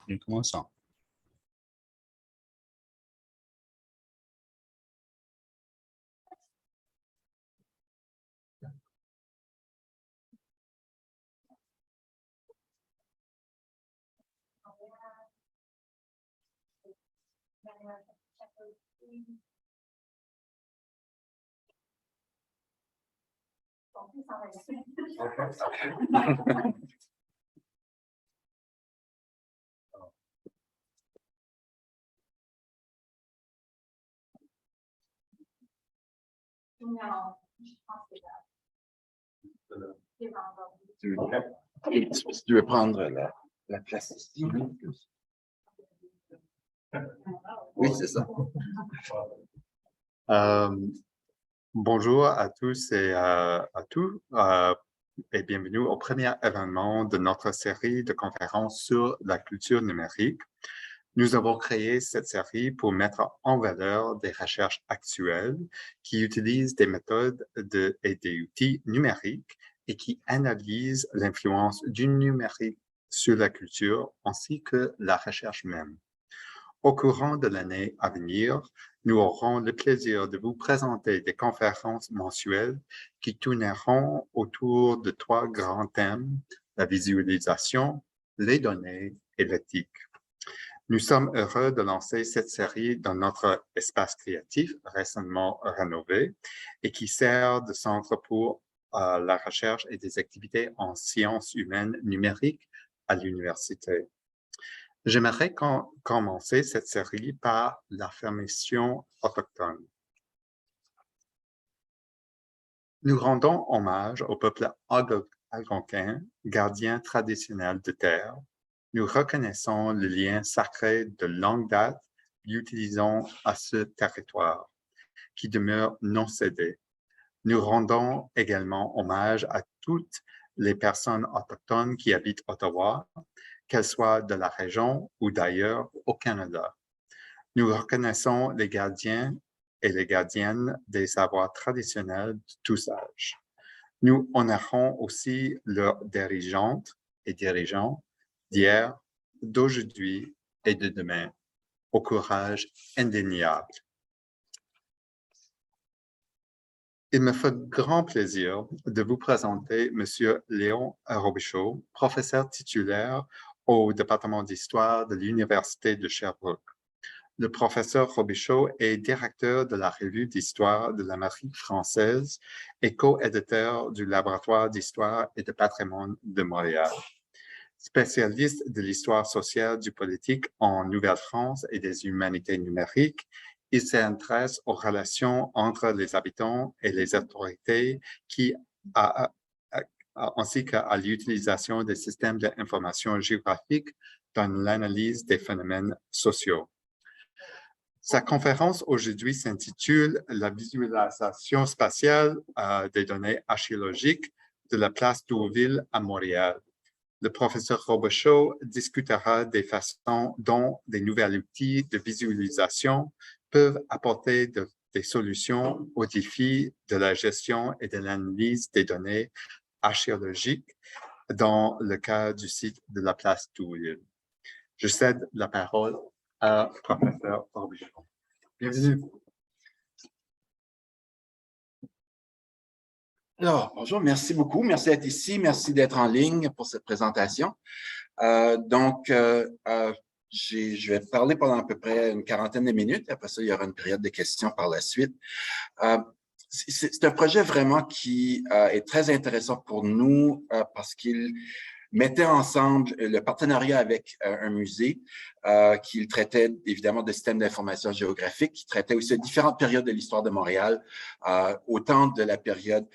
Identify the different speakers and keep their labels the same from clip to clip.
Speaker 1: Nous commençons.
Speaker 2: Tu veux prendre la place ici? Oui, c'est ça.
Speaker 1: Bonjour à tous et à tous et bienvenue au premier événement de notre série de conférences sur la culture numérique. Nous avons créé cette série pour mettre en valeur des recherches actuelles qui utilisent des méthodes et des outils numériques et qui analysent l'influence du numérique sur la culture ainsi que la recherche même. Au courant de l'année à venir, nous aurons le plaisir de vous présenter des conférences mensuelles qui tourneront autour de 3 grands thèmes, la visualisation, les données et l'éthique. Nous sommes heureux de lancer cette série dans notre espace créatif récemment rénové et qui sert de centre pour la recherche et des activités en sciences humaines numériques à l'université. J'aimerais commencer cette série par l'affirmation autochtone. Nous rendons hommage au peuple algonquin, gardien traditionnel de terre. Nous reconnaissons le lien sacré de longue date l'utilisant à ce territoire, qui demeure non cédé. Nous rendons également hommage à toutes les personnes autochtones qui habitent Ottawa, qu'elles soient de la région ou d'ailleurs au Canada. Nous reconnaissons les gardiens et les gardiennes des savoirs traditionnels de tous âges. Nous honorons aussi leurs dirigeantes et dirigeants d'hier, d'aujourd'hui et de demain, au courage indéniable. Il me fait grand plaisir de vous présenter M. Léon Robichaud, professeur titulaire au département d'histoire de l'Université de Sherbrooke. Le professeur Robichaud est directeur de la revue d'histoire de l'Amérique française et co-éditeur du laboratoire d'histoire et de patrimoine de Montréal. Spécialiste de l'histoire sociale du politique en Nouvelle-France et des humanités numériques, il s'intéresse aux relations entre les habitants et les autorités ainsi qu'à l'utilisation des systèmes d'information géographique dans l'analyse des phénomènes sociaux. Sa conférence aujourd'hui s'intitule « La visualisation spatiale des données archéologiques de la place Tourville à Montréal ». Le professeur Robichaud discutera des façons dont des nouveaux outils de visualisation peuvent apporter des solutions aux défis de la gestion et de l'analyse des données archéologiques dans le cas du site de la place Tourville. Je cède la parole à professeur Robichaud. Bienvenue.
Speaker 2: Alors, bonjour, merci beaucoup. Merci d'être ici. Merci d'être en ligne pour cette présentation. Je vais parler pendant à peu près une quarantaine de minutes. Après ça, il y aura une période de questions par la suite. C'est un projet vraiment qui est très intéressant pour nous parce qu'il mettait ensemble le partenariat avec un musée qui traitait évidemment de systèmes d'information géographique, qui traitait aussi de différentes périodes de l'histoire de Montréal, autant de la période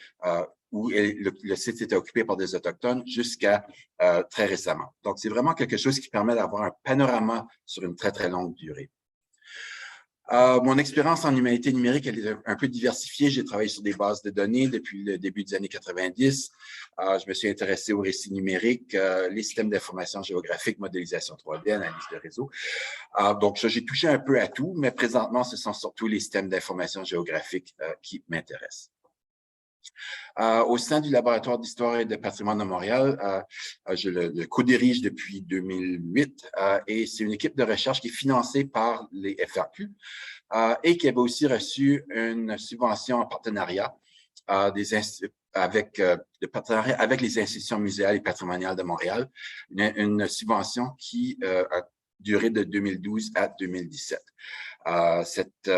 Speaker 2: où le site était occupé par des Autochtones jusqu'à très récemment. Donc, c'est vraiment quelque chose qui permet d'avoir un panorama sur une très, très longue durée. Mon expérience en humanité numérique, elle est un peu diversifiée. J'ai travaillé sur des bases de données depuis le début des années 90. Je me suis intéressé aux récits numériques, les systèmes d'information géographique, modélisation 3D, analyse de réseau. Donc, j'ai touché un peu à tout, mais présentement, ce sont surtout les systèmes d'information géographique qui m'intéressent. Au sein du Laboratoire d'histoire et de patrimoine de Montréal, je le co-dirige depuis 2008 et c'est une équipe de recherche qui est financée par les FRQ et qui avait aussi reçu une subvention en partenariat avec les institutions muséales et patrimoniales de Montréal, une subvention qui a duré de 2012 à 2017. Cette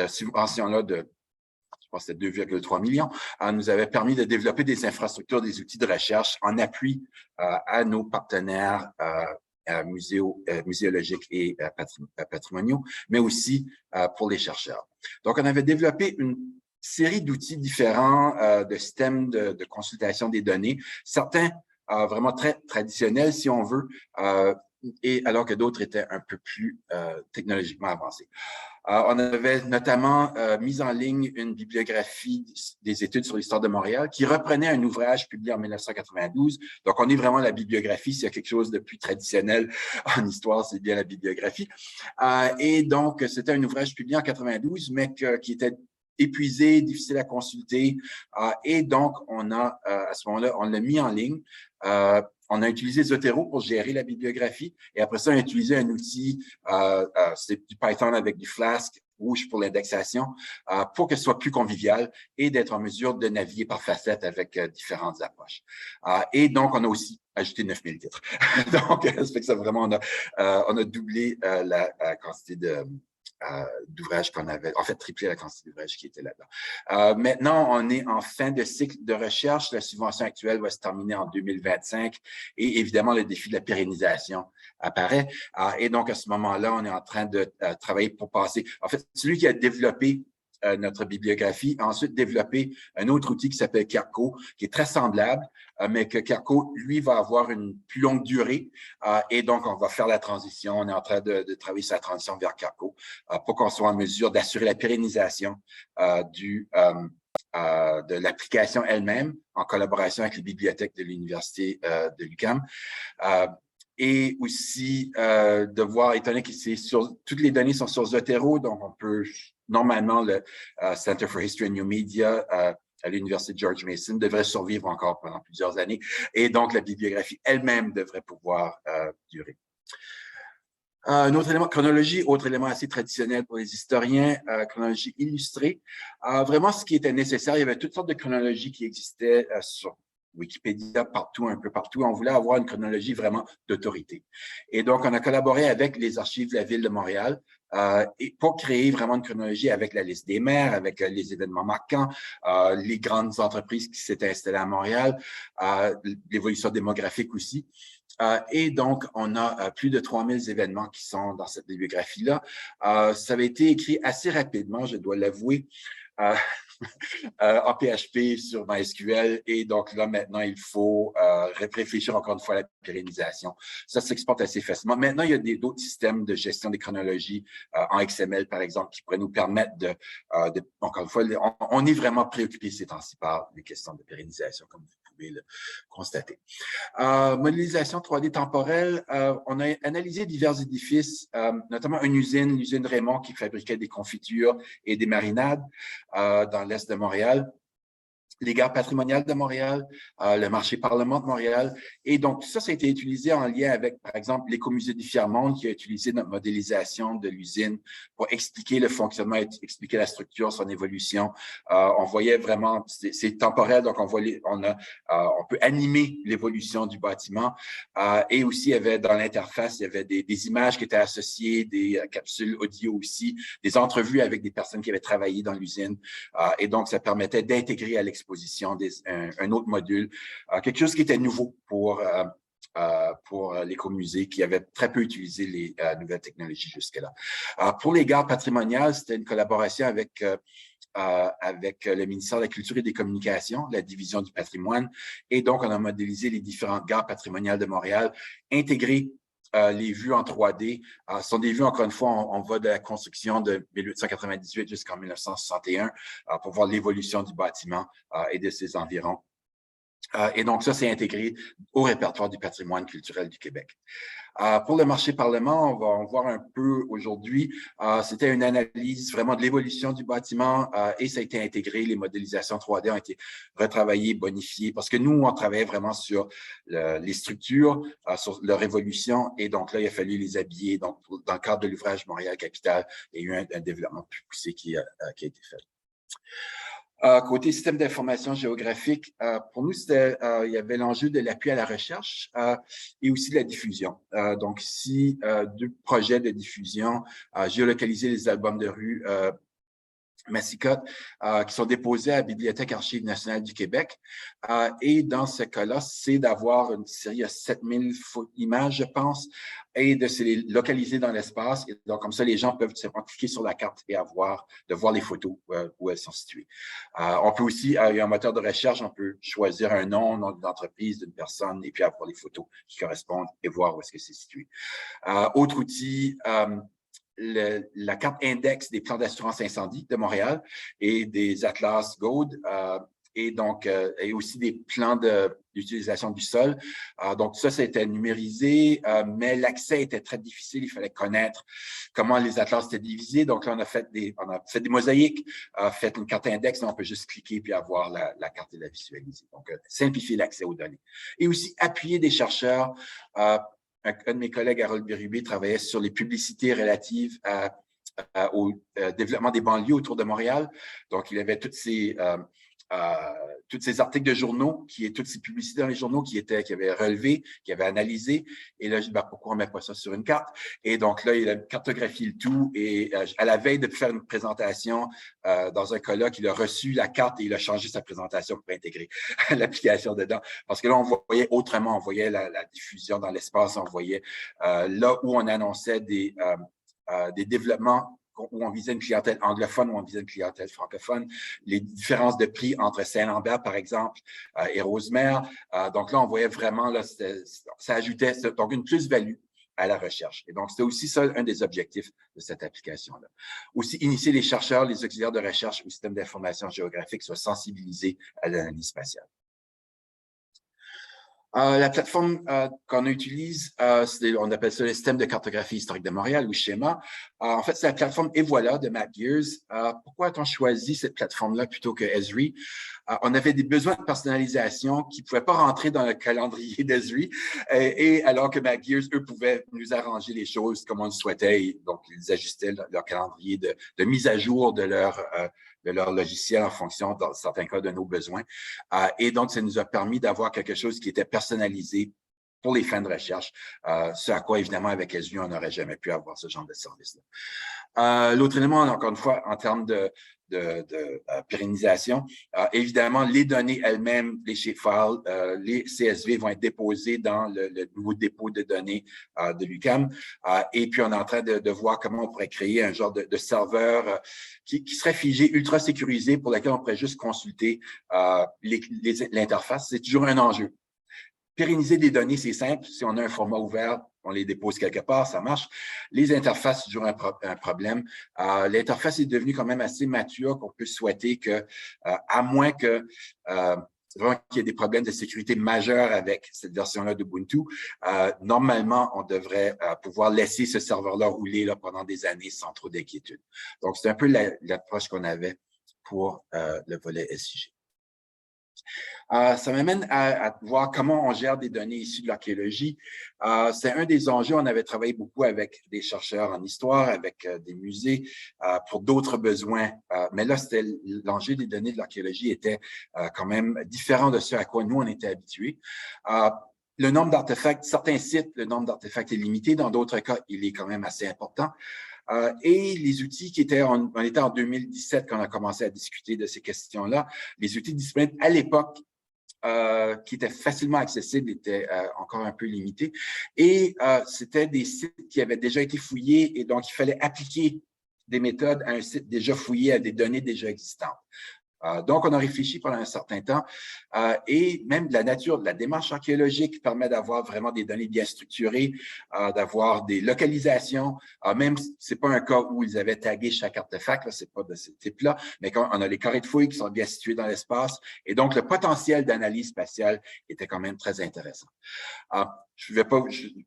Speaker 2: subvention-là je pense que c'était 2,3 millions, nous avait permis de développer des infrastructures, des outils de recherche en appui à nos partenaires muséologiques et patrimoniaux, mais aussi pour les chercheurs. Donc, on avait développé une série d'outils différents de systèmes de consultation des données, certains vraiment très traditionnels, si on veut, et alors que d'autres étaient un peu plus technologiquement avancés. On avait notamment mis en ligne une bibliographie des études sur l'histoire de Montréal qui reprenait un ouvrage publié en 1992. Donc, on est vraiment la bibliographie. S'il y a quelque chose de plus traditionnel en histoire, c'est bien la bibliographie. Et donc, c'était un ouvrage publié en 92, mais qui était épuisé, difficile à consulter. Et donc, on a, à ce moment-là, on l'a mis en ligne. On a utilisé Zotero pour gérer la bibliographie et après ça, on a utilisé un outil, c'est du Python avec du Flask rouge pour l'indexation, pour que ce soit plus convivial et d'être en mesure de naviguer par facettes avec différentes approches. Et donc, on a aussi ajouté 9000 titres. Donc, ça fait que ça vraiment, on a doublé la quantité d'ouvrages qu'on avait, en fait, triplé la quantité d'ouvrages qui étaient là-dedans. Maintenant, on est en fin de cycle de recherche. La subvention actuelle va se terminer en 2025 et évidemment, le défi de la pérennisation apparaît. Et donc, à ce moment-là, on est en train de travailler pour passer. En fait, celui qui a développé notre bibliographie, a ensuite développé un autre outil qui s'appelle Carco, qui est très semblable, mais que Carco, lui, va avoir une plus longue durée. Et donc, on va faire la transition. On est en train de travailler sur la transition vers Carco pour qu'on soit en mesure d'assurer la pérennisation de l'application elle-même en collaboration avec les bibliothèques de l'Université de l'UQAM. Et aussi de voir, étant donné que toutes les données sont sur Zotero, donc on peut normalement le Center for History and New Media à l'Université George Mason devrait survivre encore pendant plusieurs années. Et donc, la bibliographie elle-même devrait pouvoir durer. Un autre élément, chronologie, autre élément assez traditionnel pour les historiens, chronologie illustrée. Vraiment, ce qui était nécessaire, il y avait toutes sortes de chronologies qui existaient sur Wikipédia, partout, un peu partout. On voulait avoir une chronologie vraiment d'autorité. Et donc, on a collaboré avec les archives de la Ville de Montréal et pour créer vraiment une chronologie avec la liste des maires, avec les événements marquants, les grandes entreprises qui s'étaient installées à Montréal, l'évolution démographique aussi. Et donc, on a plus de 3000 événements qui sont dans cette bibliographie-là. Ça avait été écrit assez rapidement, je dois l'avouer. En PHP sur MySQL et donc là maintenant il faut réfléchir encore une fois à la pérennisation. Ça s'exporte assez facilement. Maintenant il y a d'autres systèmes de gestion des chronologies en XML par exemple qui pourraient nous permettre encore une fois, on est vraiment préoccupé ces temps-ci par les questions de pérennisation comme vous pouvez le constater. Modélisation 3D temporelle, on a analysé divers édifices, notamment l'usine Raymond qui fabriquait des confitures et des marinades dans l'est de Montréal, les gares patrimoniales de Montréal, le marché Parlement de Montréal. Et donc, ça a été utilisé en lien avec, par exemple, l'Écomusée du Tiers-Monde qui a utilisé notre modélisation de l'usine pour expliquer le fonctionnement, expliquer la structure, son évolution. On voyait vraiment, c'est temporel, donc on peut animer l'évolution du bâtiment. Et aussi, il y avait dans l'interface, il y avait des images qui étaient associées, des capsules audio aussi, des entrevues avec des personnes qui avaient travaillé dans l'usine. Et donc, ça permettait d'intégrer à l'exposition un autre module, quelque chose qui était nouveau pour l'écomusée qui avait très peu utilisé les nouvelles technologies jusque-là. Pour les gares patrimoniales, c'était une collaboration avec le ministère de la Culture et des Communications, la division du patrimoine. Et donc, on a modélisé les différentes gares patrimoniales de Montréal, intégré les vues en 3D. Ce sont des vues, encore une fois, on va de la construction de 1898 jusqu'en 1961 pour voir l'évolution du bâtiment et de ses environs. Et donc, ça, c'est intégré au répertoire du patrimoine culturel du Québec. Pour le marché Parlement, on va en voir un peu aujourd'hui. C'était une analyse vraiment de l'évolution du bâtiment et ça a été intégré. Les modélisations 3D ont été retravaillées, bonifiées, parce que nous, on travaillait vraiment sur les structures, sur leur évolution. Et donc là, il a fallu les habiller. Donc, dans le cadre de l'ouvrage Montréal-Capitale, il y a eu un développement plus poussé qui a été fait. Côté système d'information géographique, pour nous, il y avait l'enjeu de l'appui à la recherche et aussi de la diffusion. Donc ici, deux projets de diffusion, géolocaliser les albums de rue Massicotte, qui sont déposés à la Bibliothèque Archives nationales du Québec. Et dans ce cas-là, c'est d'avoir une série de 7000 images, je pense, et de se les localiser dans l'espace. Et donc, comme ça, les gens peuvent simplement cliquer sur la carte et de voir les photos où elles sont situées. On peut aussi, il y a un moteur de recherche, on peut choisir un nom d'entreprise, d'une personne, et puis avoir les photos qui correspondent et voir où est-ce que c'est situé. Autre outil, la carte index des plans d'assurance incendie de Montréal et des atlas GOLD et donc et aussi des plans d'utilisation du sol. Donc ça était numérisé, mais l'accès était très difficile. Il fallait connaître comment les atlas étaient divisés. Donc là, on a fait des mosaïques, fait une carte index, on peut juste cliquer puis avoir la carte et la visualiser. Donc simplifier l'accès aux données. Et aussi appuyer des chercheurs. Un de mes collègues, Harold Bérubé, travaillait sur les publicités relatives au développement des banlieues autour de Montréal. Donc, il avait tous ces articles de journaux, toutes ces publicités dans les journaux qui avaient relevé, qui avaient analysé. Et là, je dis, pourquoi on ne met pas ça sur une carte? Et donc là, il a cartographié le tout. Et à la veille de faire une présentation dans un colloque, il a reçu la carte et il a changé sa présentation pour intégrer l'application dedans. Parce que là, on voyait autrement, on voyait la diffusion dans l'espace, on voyait là où on annonçait des développements où on visait une clientèle anglophone, où on visait une clientèle francophone, les différences de prix entre Saint-Lambert, par exemple, et Rosemère. Donc là, on voyait vraiment, là, ça ajoutait donc une plus-value à la recherche. Et donc, c'était aussi ça un des objectifs de cette application-là. Aussi, initier les chercheurs, les auxiliaires de recherche au système d'information géographique soient sensibilisés à l'analyse spatiale. La plateforme qu'on utilise, on appelle ça le système de cartographie historique de Montréal ou schéma. En fait, c'est la plateforme Et voilà de MapGears. Pourquoi a-t-on choisi cette plateforme-là plutôt que Esri? On avait des besoins de personnalisation qui ne pouvaient pas rentrer dans le calendrier d'Esri, et alors que MapGears, eux, pouvaient nous arranger les choses comme on le souhaitait. Et donc, ils ajustaient leur calendrier de mise à jour de leur logiciel en fonction, dans certains cas, de nos besoins. Et donc, ça nous a permis d'avoir quelque chose qui était personnalisé pour les fins de recherche, ce à quoi, évidemment, avec Esri, on n'aurait jamais pu avoir ce genre de service-là. L'autre élément, encore une fois, en termes de pérennisation, évidemment, les données elles-mêmes, les shapefiles, les CSV vont être déposés dans le nouveau dépôt de données de l'UQAM. Et puis, on est en train de voir comment on pourrait créer un genre de serveur qui serait figé, ultra sécurisé, pour lequel on pourrait juste consulter l'interface. C'est toujours un enjeu. Pérenniser des données, c'est simple. Si on a un format ouvert, on les dépose quelque part, ça marche. Les interfaces, c'est toujours un problème. L'interface est devenue quand même assez mature qu'on peut souhaiter que, à moins que vraiment qu'il y ait des problèmes de sécurité majeurs avec cette version-là d'Ubuntu, normalement, on devrait pouvoir laisser ce serveur-là rouler là, pendant des années sans trop d'inquiétude. Donc, c'est un peu l'approche qu'on avait pour le volet SIG. Ça m'amène à voir comment on gère des données issues de l'archéologie. C'est un des enjeux. On avait travaillé beaucoup avec des chercheurs en histoire, avec des musées pour d'autres besoins. Mais là, l'enjeu des données de l'archéologie était quand même différent de ce à quoi nous, on était habitués. Le nombre d'artefacts, certains sites, le nombre d'artefacts est limité. Dans d'autres cas, il est quand même assez important. Et les outils qui étaient, on était en 2017 quand on a commencé à discuter de ces questions-là, les outils disponibles à l'époque qui étaient facilement accessibles étaient encore un peu limités. Et c'était des sites qui avaient déjà été fouillés et donc il fallait appliquer des méthodes à un site déjà fouillé, à des données déjà existantes. Donc, on a réfléchi pendant un certain temps et même de la nature de la démarche archéologique permet d'avoir vraiment des données bien structurées, d'avoir des localisations, même si ce n'est pas un cas où ils avaient tagué chaque artefact, ce n'est pas de ce type-là, mais quand on a les carrés de fouilles qui sont bien situés dans l'espace et donc le potentiel d'analyse spatiale était quand même très intéressant. Je ne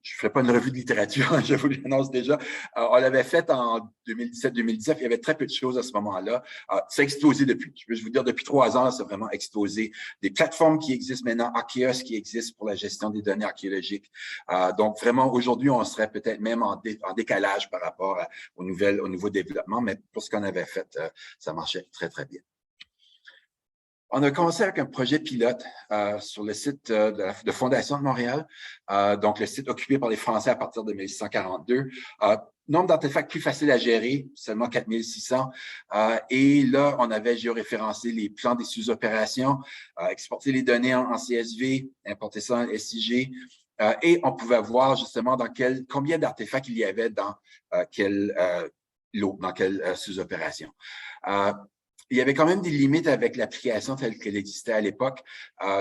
Speaker 2: ferai pas une revue de littérature, je vous l'annonce déjà. On l'avait fait en 2017-2019, il y avait très peu de choses à ce moment-là. Ça a explosé depuis. Je peux vous dire, depuis 3 ans, ça a vraiment explosé. Des plateformes qui existent maintenant, Archeos qui existent pour la gestion des données archéologiques. Donc, vraiment, aujourd'hui, on serait peut-être même en décalage par rapport au nouveau développement, mais pour ce qu'on avait fait, ça marchait très, très bien. On a commencé avec un projet pilote sur le site de Fondation de Montréal, donc le site occupé par les Français à partir de 1642. Nombre d'artefacts plus facile à gérer, seulement 4600. Et là, on avait géoréférencé les plans des sous-opérations, exporté les données en CSV, importé ça en SIG, et on pouvait voir justement combien d'artefacts il y avait dans quel lot, dans quelle sous-opération. Il y avait quand même des limites avec l'application telle qu'elle existait à l'époque.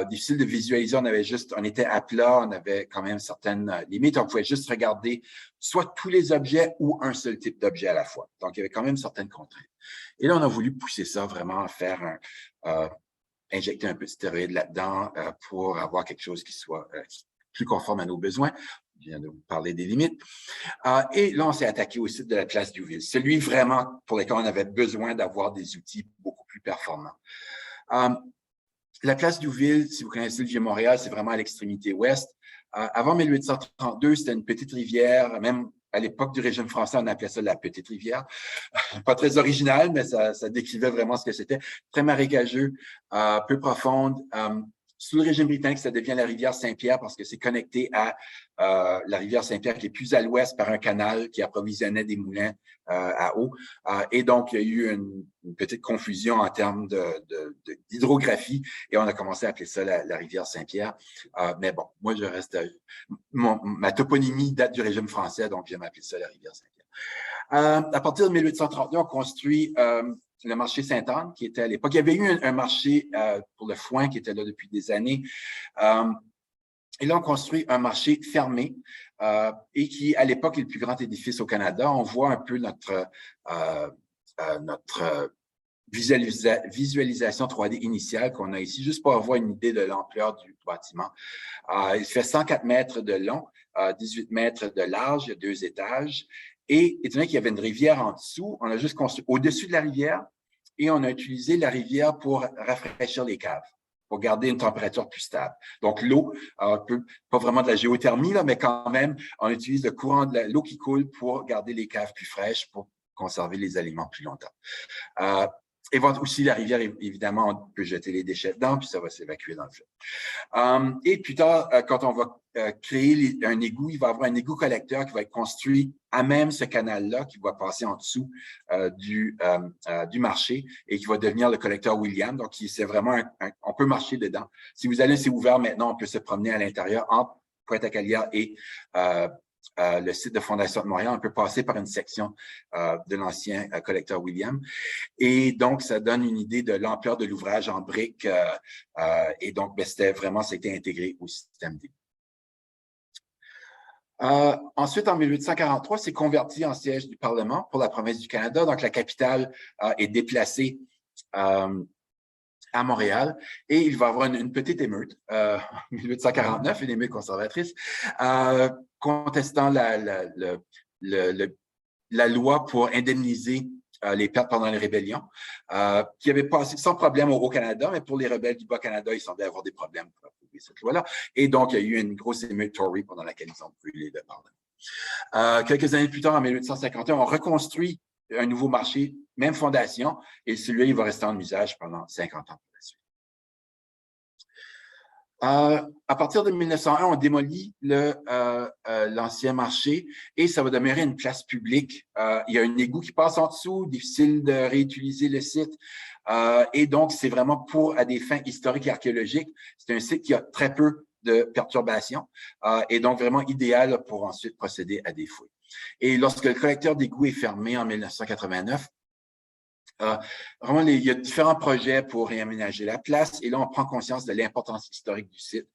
Speaker 2: Difficile de visualiser, on était à plat, on avait quand même certaines limites. On pouvait juste regarder soit tous les objets ou un seul type d'objet à la fois. Donc, il y avait quand même certaines contraintes. Et là, on a voulu pousser ça vraiment à faire injecter un peu de stéroïde là-dedans pour avoir quelque chose qui soit plus conforme à nos besoins. Je viens de vous parler des limites. Et là, on s'est attaqué au site de la place Diouville. Celui vraiment pour lequel on avait besoin d'avoir des outils beaucoup plus performants. La place Diouville, si vous connaissez le Vieux-Montréal, c'est vraiment à l'extrémité ouest. Avant 1832, c'était une petite rivière, même à l'époque du régime français, on appelait ça la Petite Rivière. Pas très original, mais ça décrivait vraiment ce que c'était. Très marécageux, peu profonde. Sous le régime britannique, ça devient la rivière Saint-Pierre parce que c'est connecté à la rivière Saint-Pierre qui est plus à l'ouest par un canal qui approvisionnait des moulins à eau. Et donc, il y a eu une petite confusion en termes d'hydrographie et on a commencé à appeler ça la rivière Saint-Pierre. Mais bon, moi, je reste... ma toponymie date du régime français, donc j'aime appeler ça la rivière Saint-Pierre. À partir de 1832, on construit le marché Sainte-Anne, qui était à l'époque. Il y avait eu un marché pour le foin qui était là depuis des années. Et là, on construit un marché fermé et qui, à l'époque, est le plus grand édifice au Canada. On voit un peu notre visualisation 3D initiale qu'on a ici, juste pour avoir une idée de l'ampleur du bâtiment. Il fait 104 mètres de long, 18 mètres de large, il y a 2 étages. Et étant donné qu'il y avait une rivière en dessous, on a juste construit au-dessus de la rivière et on a utilisé la rivière pour rafraîchir les caves, pour garder une température plus stable. Donc, l'eau, pas vraiment de la géothermie, là, mais quand même, on utilise le courant de l'eau qui coule pour garder les caves plus fraîches, pour conserver les aliments plus longtemps. Et aussi, la rivière, évidemment, on peut jeter les déchets dedans, puis ça va s'évacuer dans le fleuve. Et plus tard, quand on va créer un égout, il va y avoir un égout collecteur qui va être construit à même ce canal-là, qui va passer en dessous du marché et qui va devenir le collecteur William. Donc, c'est vraiment on peut marcher dedans. Si vous allez, c'est ouvert maintenant, on peut se promener à l'intérieur entre Pointe-à-Calière et le site de Fondation de Montréal. On peut passer par une section de l'ancien collecteur William. Et donc, ça donne une idée de l'ampleur de l'ouvrage en briques. Et donc, c'était intégré au système D. Ensuite, en 1843, c'est converti en siège du Parlement pour la province du Canada. Donc, la capitale est déplacée à Montréal et il va y avoir une petite émeute en 1849, une émeute conservatrice, contestant la loi pour indemniser les pertes pendant les rébellions, qui avait passé sans problème au Canada, mais pour les rebelles du Bas-Canada, il semblait avoir des problèmes pour approuver cette loi-là. Et donc, il y a eu une grosse émeute Tory pendant laquelle ils ont brûlé le Parlement. Quelques années plus tard, en 1851, on reconstruit un nouveau marché, même fondation, et celui-là, il va rester en usage pendant 50 ans pour la suite. À partir de 1901, on démolit l'ancien marché et ça va demeurer une place publique. Il y a un égout qui passe en dessous, difficile de réutiliser le site. Et donc, c'est vraiment à des fins historiques et archéologiques. C'est un site qui a très peu de perturbations et donc vraiment idéal pour ensuite procéder à des fouilles. Et lorsque le collecteur d'égout est fermé en 1989, Vraiment, il y a différents projets pour réaménager la place et là, on prend conscience de l'importance historique du site.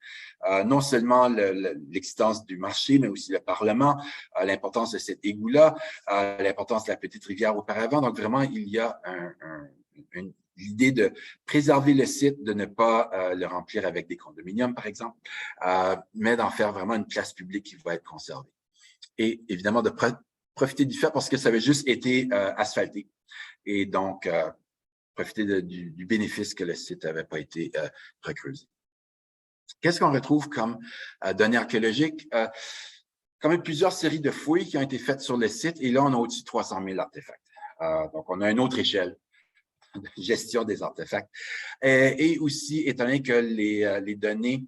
Speaker 2: Non seulement l'existence du marché, mais aussi le Parlement, l'importance de cet égout-là, l'importance de la petite rivière auparavant. Donc, vraiment, il y a l'idée de préserver le site, de ne pas le remplir avec des condominiums, par exemple, mais d'en faire vraiment une place publique qui va être conservée. Et évidemment, de profiter du fait parce que ça avait juste été asphalté. Et donc, profiter du bénéfice que le site n'avait pas été recreusé. Qu'est-ce qu'on retrouve comme données archéologiques? Quand même plusieurs séries de fouilles qui ont été faites sur le site et là, on a au-dessus de 300 000 artefacts. Donc, on a une autre échelle de gestion des artefacts. Et aussi, étant donné que les données,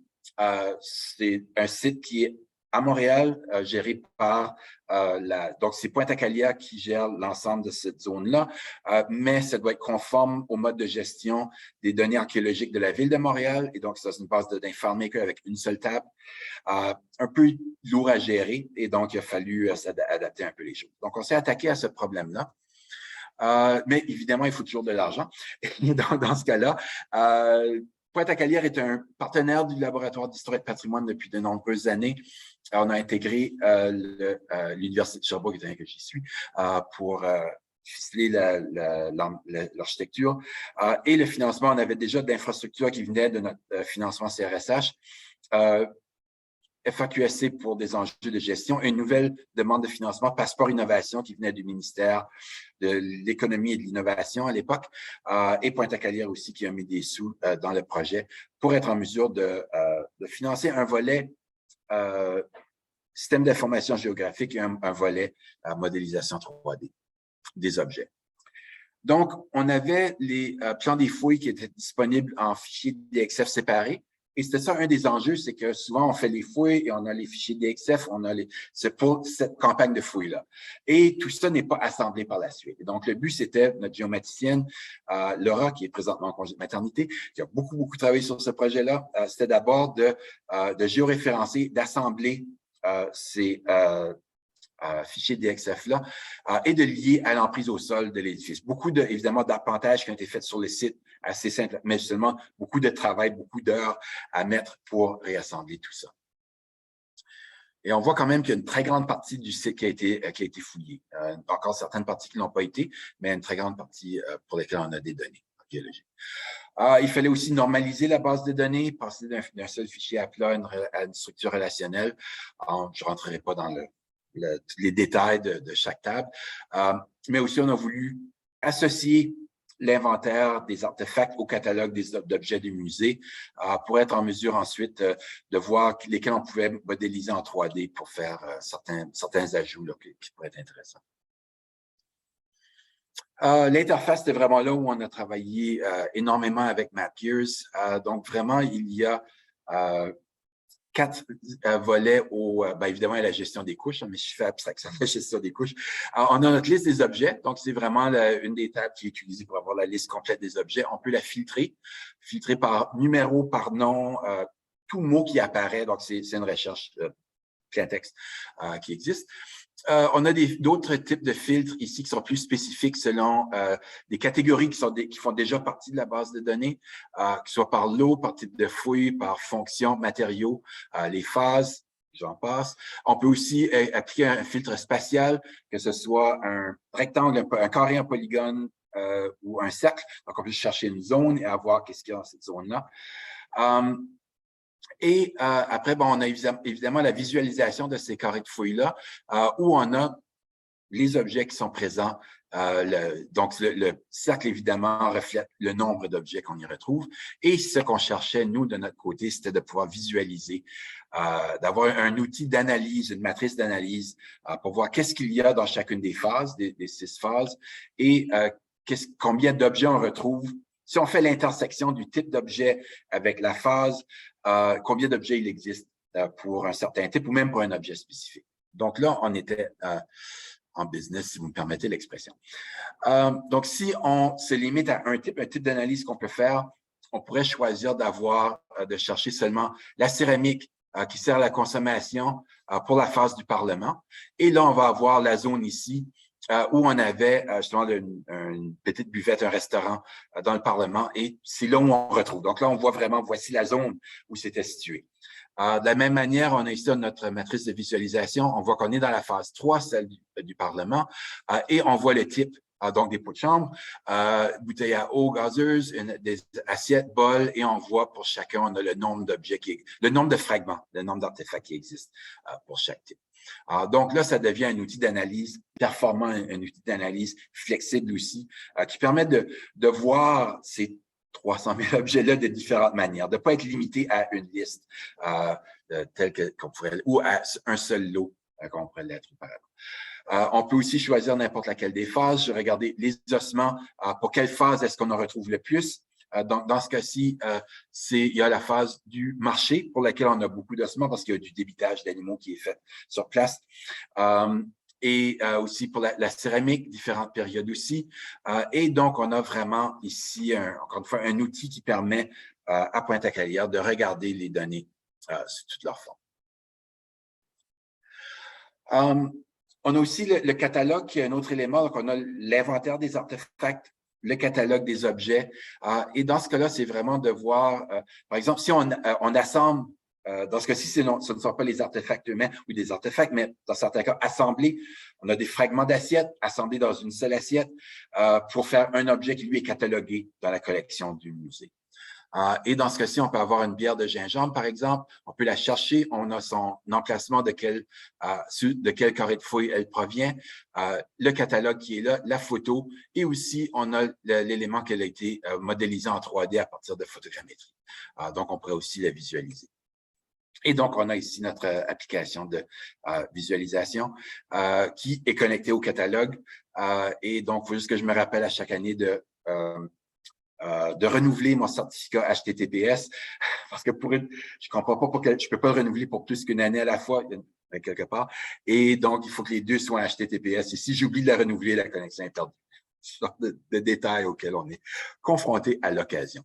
Speaker 2: c'est un site qui est à Montréal, géré par donc c'est Pointe-à-Calia qui gère l'ensemble de cette zone-là, mais ça doit être conforme au mode de gestion des données archéologiques de la ville de Montréal. Et donc, c'est une base d'InformMaker avec une seule table, un peu lourd à gérer. Et donc, il a fallu adapter un peu les choses. Donc, on s'est attaqué à ce problème-là. Mais évidemment, il faut toujours de l'argent. Et dans ce cas-là, Pointe-à-Calière est un partenaire du laboratoire d'histoire et de patrimoine depuis de nombreuses années. On a intégré l'Université de Sherbrooke, étant que j'y suis, pour ficeler l'architecture. Et le financement, on avait déjà de l'infrastructure qui venait de notre financement CRSH. FAQSC pour des enjeux de gestion, une nouvelle demande de financement, Passeport Innovation, qui venait du ministère de l'Économie et de l'Innovation à l'époque, et Pointe-à-Calière aussi, qui a mis des sous dans le projet pour être en mesure de financer un volet système d'information géographique et un volet modélisation 3D des objets. Donc, on avait les plans des fouilles qui étaient disponibles en fichier DXF séparés. Et c'était ça, un des enjeux, c'est que souvent, on fait les fouilles et on a les fichiers DXF, c'est pour cette campagne de fouilles-là. Et tout ça n'est pas assemblé par la suite. Et donc, le but, c'était, notre géomaticienne, Laura, qui est présentement en congé de maternité, qui a beaucoup travaillé sur ce projet-là, c'était d'abord de géoréférencer, d'assembler ces fichier DXF-là, et de lier à l'emprise au sol de l'édifice. Beaucoup, évidemment, d'appontages qui ont été faits sur le site, assez simple, mais seulement beaucoup de travail, beaucoup d'heures à mettre pour réassembler tout ça. Et on voit quand même qu'il y a une très grande partie du site qui a été fouillée. Encore certaines parties qui n'ont pas été, mais une très grande partie pour lesquelles on a des données archéologiques. Il fallait aussi normaliser la base de données, passer d'un seul fichier à plat à une structure relationnelle. Je ne rentrerai pas dans les détails de chaque table. Mais aussi, on a voulu associer l'inventaire des artefacts au catalogue d'objets du musée pour être en mesure ensuite de voir lesquels on pouvait modéliser en 3D pour faire certains ajouts là, qui pourraient être intéressants. L'interface, c'était vraiment là où on a travaillé énormément avec Mapyears. Donc, vraiment, il y a 4 volets évidemment, la gestion des couches, mais je fais abstraction de la gestion des couches. Alors, on a notre liste des objets, donc c'est vraiment une des tables qui est utilisée pour avoir la liste complète des objets. On peut la filtrer par numéro, par nom, tout mot qui apparaît, donc c'est une recherche plein texte qui existe. On a d'autres types de filtres ici qui sont plus spécifiques selon des catégories qui font déjà partie de la base de données, que ce soit par lot, par type de fouille, par fonction, matériaux, les phases, j'en passe. On peut aussi appliquer un filtre spatial, que ce soit un rectangle, un carré, un polygone ou un cercle. Donc, on peut chercher une zone et avoir qu'est-ce qu'il y a dans cette zone-là. Et après, on a évidemment la visualisation de ces carrés de fouilles-là, où on a les objets qui sont présents. Donc, le cercle, évidemment, reflète le nombre d'objets qu'on y retrouve. Et ce qu'on cherchait, nous, de notre côté, c'était de pouvoir visualiser, d'avoir un outil d'analyse, une matrice d'analyse, pour voir qu'est-ce qu'il y a dans chacune des phases, des 6 phases, et combien d'objets on retrouve. Si on fait l'intersection du type d'objet avec la phase, combien d'objets il existe pour un certain type ou même pour un objet spécifique. Donc là, on était en business, si vous me permettez l'expression. Donc, si on se limite à un type d'analyse qu'on peut faire, on pourrait choisir de chercher seulement la céramique qui sert à la consommation pour la phase du Parlement. Et là, on va avoir la zone ici où on avait justement une petite buvette, un restaurant dans le Parlement, et c'est là où on retrouve. Donc là, on voit vraiment, voici la zone où c'était situé. De la même manière, on a ici notre matrice de visualisation. On voit qu'on est dans la phase 3, celle du Parlement, et on voit le type, donc des pots de chambre, bouteilles à eau gazeuse, des assiettes, bols, et on voit pour chacun, on a le nombre d'objets, le nombre de fragments, le nombre d'artefacts qui existent pour chaque type. Donc là, ça devient un outil d'analyse performant, un outil d'analyse flexible aussi, qui permet de voir ces 300 000 objets-là de différentes manières, de ne pas être limité à une liste telle qu'on pourrait, ou à un seul lot qu'on pourrait l'être auparavant. On peut aussi choisir n'importe laquelle des phases. Je vais regarder les ossements. Pour quelle phase est-ce qu'on en retrouve le plus? Donc, dans ce cas-ci, il y a la phase du marché pour laquelle on a beaucoup d'ossements parce qu'il y a du débitage d'animaux qui est fait sur place. Et aussi pour la céramique, différentes périodes aussi. Et donc, on a vraiment ici, encore une fois, un outil qui permet à Pointe-à-Calière de regarder les données sous toute leur forme. On a aussi le catalogue qui est un autre élément. Donc, on a l'inventaire des artefacts, le catalogue des objets. Et dans ce cas-là, c'est vraiment de voir, par exemple, si on assemble, dans ce cas-ci, ce ne sont pas les artefacts eux-mêmes ou des artefacts, mais dans certains cas, assemblés. On a des fragments d'assiettes assemblés dans une seule assiette pour faire un objet qui, lui, est catalogué dans la collection du musée. Et dans ce cas-ci, on peut avoir une bière de gingembre, par exemple. On peut la chercher. On a son emplacement de quel carré de fouille elle provient, le catalogue qui est là, la photo, et aussi, on a l'élément qu'elle a été modélisé en 3D à partir de photogrammétrie. Donc, on pourrait aussi la visualiser. Et donc, on a ici notre application de visualisation qui est connectée au catalogue. Et donc, il faut juste que je me rappelle à chaque année de renouveler mon certificat HTTPS parce que je ne comprends pas pourquoi je ne peux pas le renouveler pour plus qu'une année à la fois, quelque part. Et donc, il faut que les deux soient HTTPS. Et si j'oublie de la renouveler, la connexion est perdue. Ce genre de détails auxquels on est confronté à l'occasion.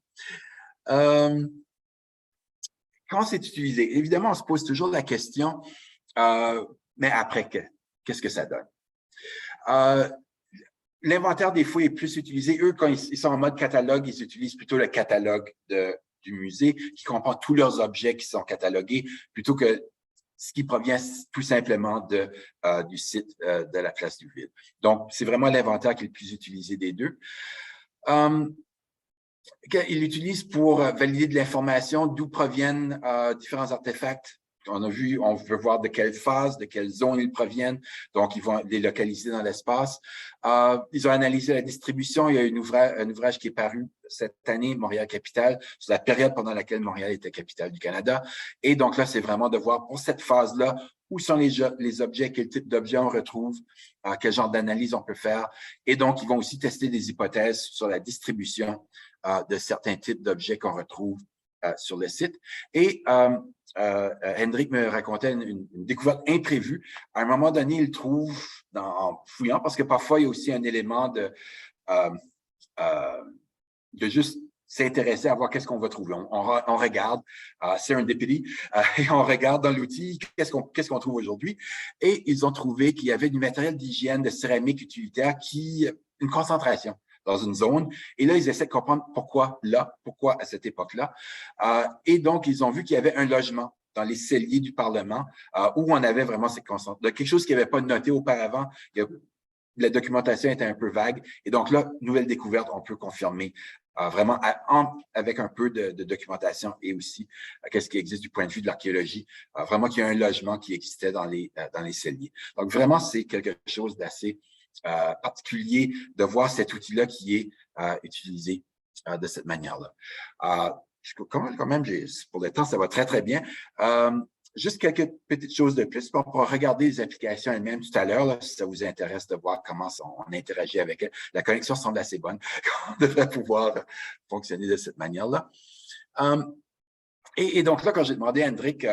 Speaker 2: Quand c'est utilisé? Évidemment, on se pose toujours la question, mais après, qu'est-ce que ça donne? L'inventaire des fouilles est plus utilisé. Eux, quand ils sont en mode catalogue, ils utilisent plutôt le catalogue du musée qui comprend tous leurs objets qui sont catalogués plutôt que ce qui provient tout simplement du site de la place du Vide. Donc, c'est vraiment l'inventaire qui est le plus utilisé des deux. Ils l'utilisent pour valider de l'information d'où proviennent différents artefacts. On veut voir de quelle phase, de quelle zone ils proviennent. Donc, ils vont les localiser dans l'espace. Ils ont analysé la distribution. Il y a un ouvrage qui est paru cette année, Montréal-Capitale, sur la période pendant laquelle Montréal était capitale du Canada. Et donc là, c'est vraiment de voir pour cette phase-là, où sont les objets, quel type d'objets on retrouve, quel genre d'analyse on peut faire. Et donc, ils vont aussi tester des hypothèses sur la distribution de certains types d'objets qu'on retrouve sur le site. Et Hendrik me racontait une découverte imprévue. À un moment donné, il trouve, en fouillant, parce que parfois, il y a aussi un élément de juste s'intéresser à voir qu'est-ce qu'on va trouver. On regarde, c'est un DPD, et on regarde dans l'outil qu'est-ce qu'on trouve aujourd'hui. Et ils ont trouvé qu'il y avait du matériel d'hygiène, de céramique utilitaire une concentration dans une zone. Et là, ils essaient de comprendre pourquoi à cette époque-là. Et donc, ils ont vu qu'il y avait un logement dans les celliers du Parlement où on avait vraiment cette concentration. Quelque chose qui n'avait pas noté auparavant. La documentation était un peu vague. Et donc là, nouvelle découverte, on peut confirmer vraiment avec un peu de documentation et aussi qu'est-ce qui existe du point de vue de l'archéologie. Vraiment qu'il y a un logement qui existait dans les celliers. Donc vraiment, c'est quelque chose d'assez particulier de voir cet outil-là qui est utilisé de cette manière-là. Quand même, pour le temps, ça va très, très bien. Juste quelques petites choses de plus. On pourra regarder les applications elles-mêmes tout à l'heure, si ça vous intéresse de voir comment on interagit avec elles. La connexion semble assez bonne. On devrait pouvoir fonctionner de cette manière-là. Et donc là, quand j'ai demandé à Hendrik,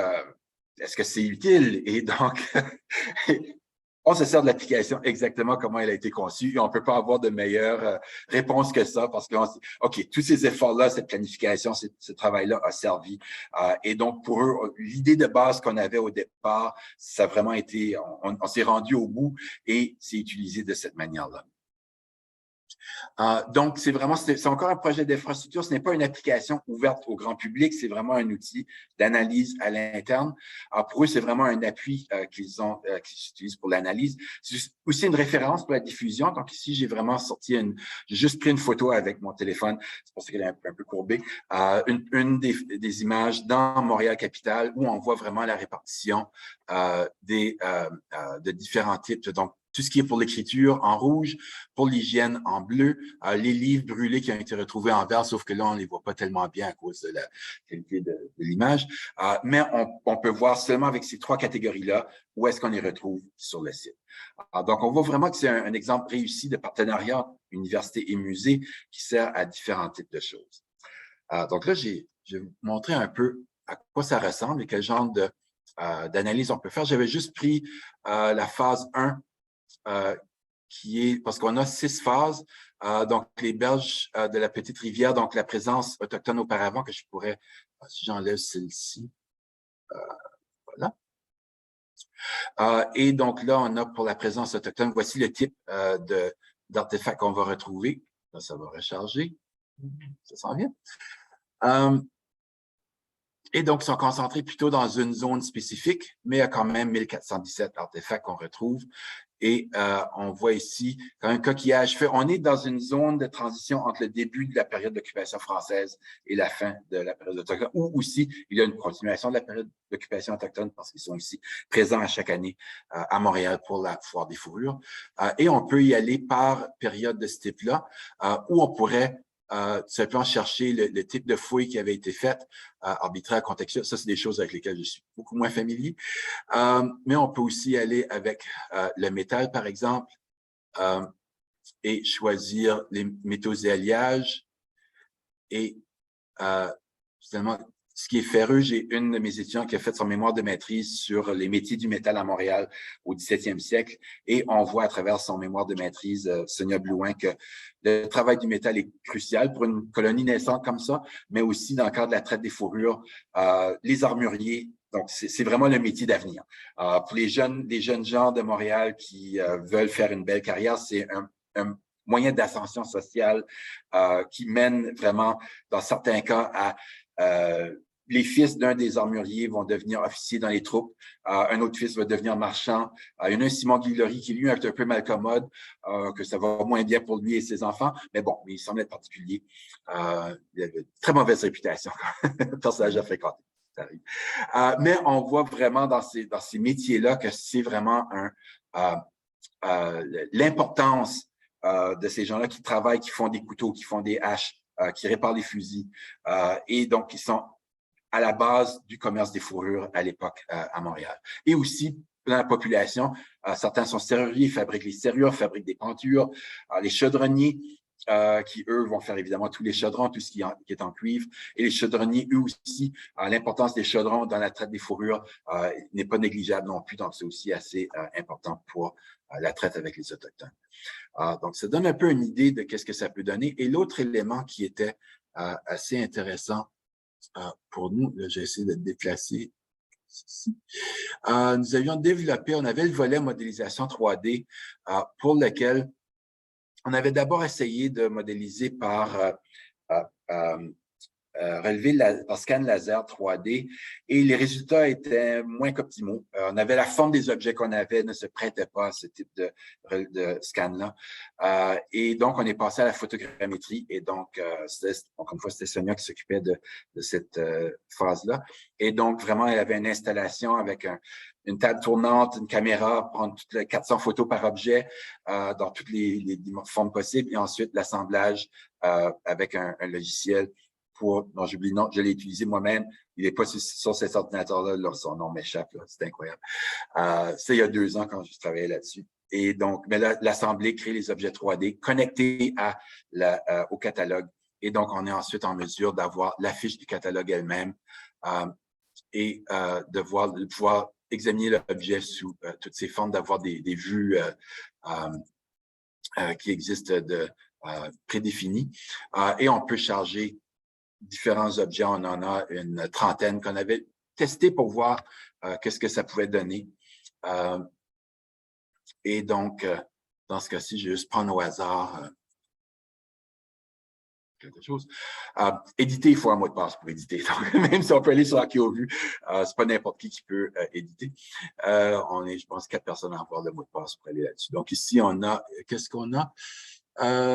Speaker 2: est-ce que c'est utile? Et donc, on se sert de l'application exactement comment elle a été conçue et on ne peut pas avoir de meilleure réponse que ça parce que, OK, tous ces efforts-là, cette planification, ce travail-là a servi. Et donc, pour eux, l'idée de base qu'on avait au départ, ça a vraiment été, on s'est rendu au bout et c'est utilisé de cette manière-là. Donc, c'est encore un projet d'infrastructure. Ce n'est pas une application ouverte au grand public. C'est vraiment un outil d'analyse à l'interne. Pour eux, c'est vraiment un appui qu'ils utilisent pour l'analyse. C'est aussi une référence pour la diffusion. Donc, ici, j'ai vraiment j'ai juste pris une photo avec mon téléphone. C'est pour ça qu'elle est un peu courbée. Une des images dans Montréal-Capitale où on voit vraiment la répartition de différents types. Donc, tout ce qui est pour l'écriture en rouge, pour l'hygiène en bleu, les livres brûlés qui ont été retrouvés en vert, sauf que là, on ne les voit pas tellement bien à cause de la qualité de l'image. Mais on peut voir seulement avec ces trois catégories-là où est-ce qu'on les retrouve sur le site. Donc, on voit vraiment que c'est un exemple réussi de partenariat entre université et musée qui sert à différents types de choses. Donc là, je vais vous montrer un peu à quoi ça ressemble et quel genre d'analyse on peut faire. J'avais juste pris la phase 1 qui est, parce qu'on a 6 phases, donc les berges de la Petite Rivière, donc la présence autochtone auparavant, que je pourrais, si j'enlève celle-ci, voilà. Et donc là, on a pour la présence autochtone, voici le type d'artefacts qu'on va retrouver. Là, ça va recharger, ça s'en vient. Et donc, ils sont concentrés plutôt dans une zone spécifique, mais il y a quand même 1417 artefacts qu'on retrouve. Et on voit ici quand même un coquillage fait. On est dans une zone de transition entre le début de la période d'occupation française et la fin de la période autochtone, ou aussi il y a une continuation de la période d'occupation autochtone parce qu'ils sont ici présents à chaque année à Montréal pour la Foire des fourrures. Et on peut y aller par période de ce type-là, où on pourrait tout simplement chercher le type de fouille qui avait été faite, arbitraire, contextuel. Ça, c'est des choses avec lesquelles je suis beaucoup moins familier. Mais on peut aussi aller avec le métal, par exemple, et choisir les métaux et alliages. Et finalement, ce qui est ferreux, j'ai une de mes étudiants qui a fait son mémoire de maîtrise sur les métiers du métal à Montréal au 17e siècle. Et on voit à travers son mémoire de maîtrise, Sonia Blouin, que le travail du métal est crucial pour une colonie naissante comme ça, mais aussi dans le cadre de la traite des fourrures, les armuriers. Donc, c'est vraiment le métier d'avenir. Pour les jeunes gens de Montréal qui veulent faire une belle carrière, c'est un moyen d'ascension sociale qui mène vraiment, dans certains cas, à les fils d'un des armuriers vont devenir officiers dans les troupes. Un autre fils va devenir marchand. Il y en a un, Simon Guillory, qui lui est un peu malcommode, que ça va moins bien pour lui et ses enfants. Mais bon, il semble être particulier. Il a une très mauvaise réputation, personnage à fréquenter. Mais on voit vraiment dans ces métiers-là que c'est vraiment l'importance de ces gens-là qui travaillent, qui font des couteaux, qui font des haches, qui réparent les fusils. Et donc, ils sont à la base du commerce des fourrures à l'époque à Montréal. Et aussi, dans la population, certains sont serruriers, fabriquent les serrures, fabriquent des pentures, les chaudronniers, qui, eux, vont faire évidemment tous les chaudrons, tout ce qui est en cuivre. Et les chaudronniers, eux aussi, l'importance des chaudrons dans la traite des fourrures n'est pas négligeable non plus. Donc, c'est aussi assez important pour la traite avec les Autochtones. Donc, ça donne un peu une idée de qu'est-ce que ça peut donner. Et l'autre élément qui était assez intéressant pour nous, là, j'ai essayé de déplacer ceci. Nous avions développé, on avait le volet modélisation 3D pour lequel on avait d'abord essayé de modéliser par relevé par scan laser 3D et les résultats étaient moins qu'optimaux. On avait la forme des objets qu'on avait ne se prêtait pas à ce type de scan-là. Et donc, on est passé à la photogrammétrie et donc, encore une fois, c'était Sonia qui s'occupait de cette phase-là. Et donc, vraiment, elle avait une installation avec une table tournante, une caméra, prendre toutes les 400 photos par objet dans toutes les formes possibles et ensuite l'assemblage avec un logiciel non, j'oublie le nom, je l'ai utilisé moi-même. Il n'est pas sur cet ordinateur-là, son nom m'échappe, c'est incroyable. C'est il y a 2 ans quand je travaillais là-dessus. Et donc, mais l'assembler, créer les objets 3D, connectés au catalogue. Et donc, on est ensuite en mesure d'avoir la fiche du catalogue elle-même et de pouvoir examiner l'objet sous toutes ses formes, d'avoir des vues qui existent prédéfinies. Et on peut charger différents objets. On en a une trentaine qu'on avait testé pour voir qu'est-ce que ça pouvait donner. Et donc, dans ce cas-ci, je vais juste prendre au hasard quelque chose. Éditer, il faut un mot de passe pour éditer. Donc, même si on peut aller sur ArcheoVu, c'est pas n'importe qui peut éditer. On est, je pense, 4 personnes à avoir le mot de passe pour aller là-dessus. Donc, ici, on a, qu'est-ce qu'on a?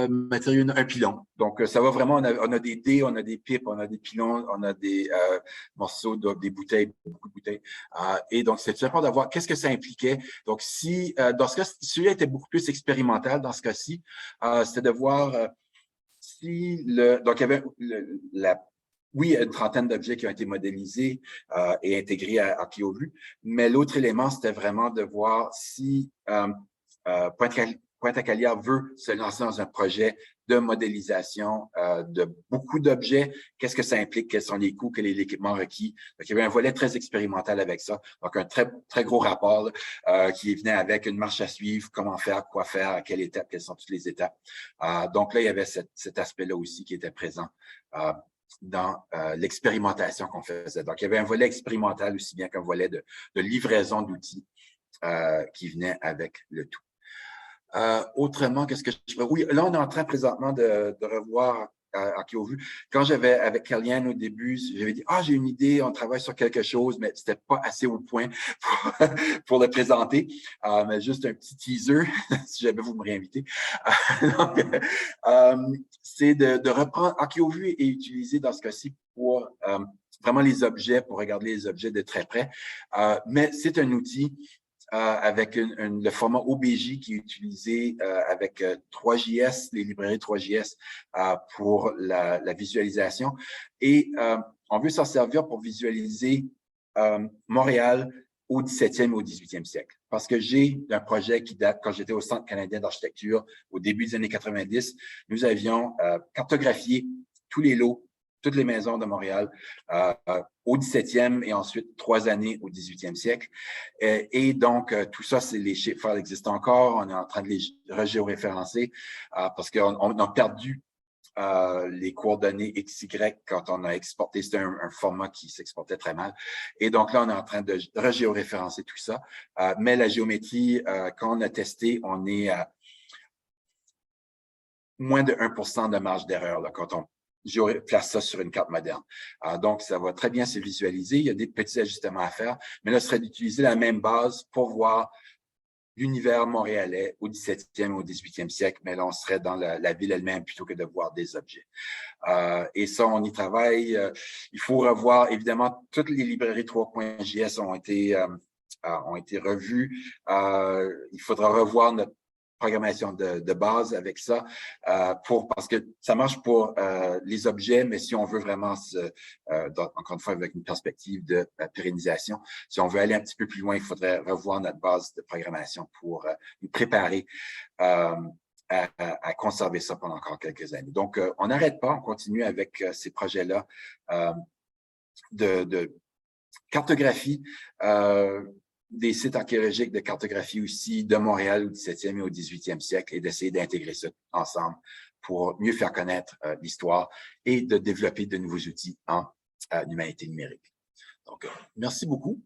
Speaker 2: Matériau, un pilon. Donc, ça va vraiment, on a des dés, on a des pipes, on a des pilons, on a des morceaux, des bouteilles, beaucoup de bouteilles. Et donc, c'est important d'avoir qu'est-ce que ça impliquait. Donc, si, dans ce cas, celui-là était beaucoup plus expérimental dans ce cas-ci, c'était de voir si donc, il y avait oui, il y a une trentaine d'objets qui ont été modélisés et intégrés à ArcheoVu, mais l'autre élément, c'était vraiment de voir si Pointe-à-Calière veut se lancer dans un projet de modélisation de beaucoup d'objets. Qu'est-ce que ça implique? Quels sont les coûts? Quel est l'équipement requis? Donc, il y avait un volet très expérimental avec ça. Donc, un très, très gros rapport qui venait avec une marche à suivre, comment faire, quoi faire, à quelle étape, quelles sont toutes les étapes. Donc, là, il y avait cet aspect-là aussi qui était présent dans l'expérimentation qu'on faisait. Donc, il y avait un volet expérimental aussi bien qu'un volet de livraison d'outils qui venait avec le tout. Autrement, qu'est-ce que je ferais? Oui, là, on est en train présentement de revoir ArcheoVu. Quand j'avais avec Kellyanne au début, j'avais dit, j'ai une idée, on travaille sur quelque chose, mais c'était pas assez au point pour le présenter. Mais juste un petit teaser, si jamais vous me réinvitez. C'est de reprendre ArcheoVu et utiliser dans ce cas-ci pour vraiment les objets, pour regarder les objets de très près. Mais c'est un outil avec le format OBJ qui est utilisé avec 3JS, les librairies 3JS pour la visualisation. Et on veut s'en servir pour visualiser Montréal au 17e et au 18e siècle. Parce que j'ai un projet qui date, quand j'étais au Centre canadien d'architecture, au début des années 90, nous avions cartographié tous les lots, toutes les maisons de Montréal au 17e et ensuite 3 années au 18e siècle. Et donc, tout ça, les chiffres existent encore. On est en train de les regéoréférencer parce qu'on a perdu les coordonnées XY quand on a exporté. C'était un format qui s'exportait très mal. Et donc là, on est en train de regéoréférencer tout ça. Mais la géométrie, quand on a testé, on est à moins de 1% de marge d'erreur quand on place ça sur une carte moderne. Donc, ça va très bien se visualiser. Il y a des petits ajustements à faire, mais là, ce serait d'utiliser la même base pour voir l'univers montréalais au 17e, au 18e siècle, mais là, on serait dans la ville elle-même plutôt que de voir des objets. Et ça, on y travaille. Il faut revoir, évidemment, toutes les librairies 3.js ont été revues. Il faudra revoir notre programmation de base avec ça, parce que ça marche pour les objets, mais si on veut vraiment, encore une fois, avec une perspective de pérennisation, si on veut aller un petit peu plus loin, il faudrait revoir notre base de programmation pour nous préparer à conserver ça pendant encore quelques années. Donc, on n'arrête pas, on continue avec ces projets-là de cartographie, des sites archéologiques de cartographie aussi de Montréal au 17e et au 18e siècle et d'essayer d'intégrer ça ensemble pour mieux faire connaître l'histoire et de développer de nouveaux outils en humanité numérique. Donc, merci beaucoup.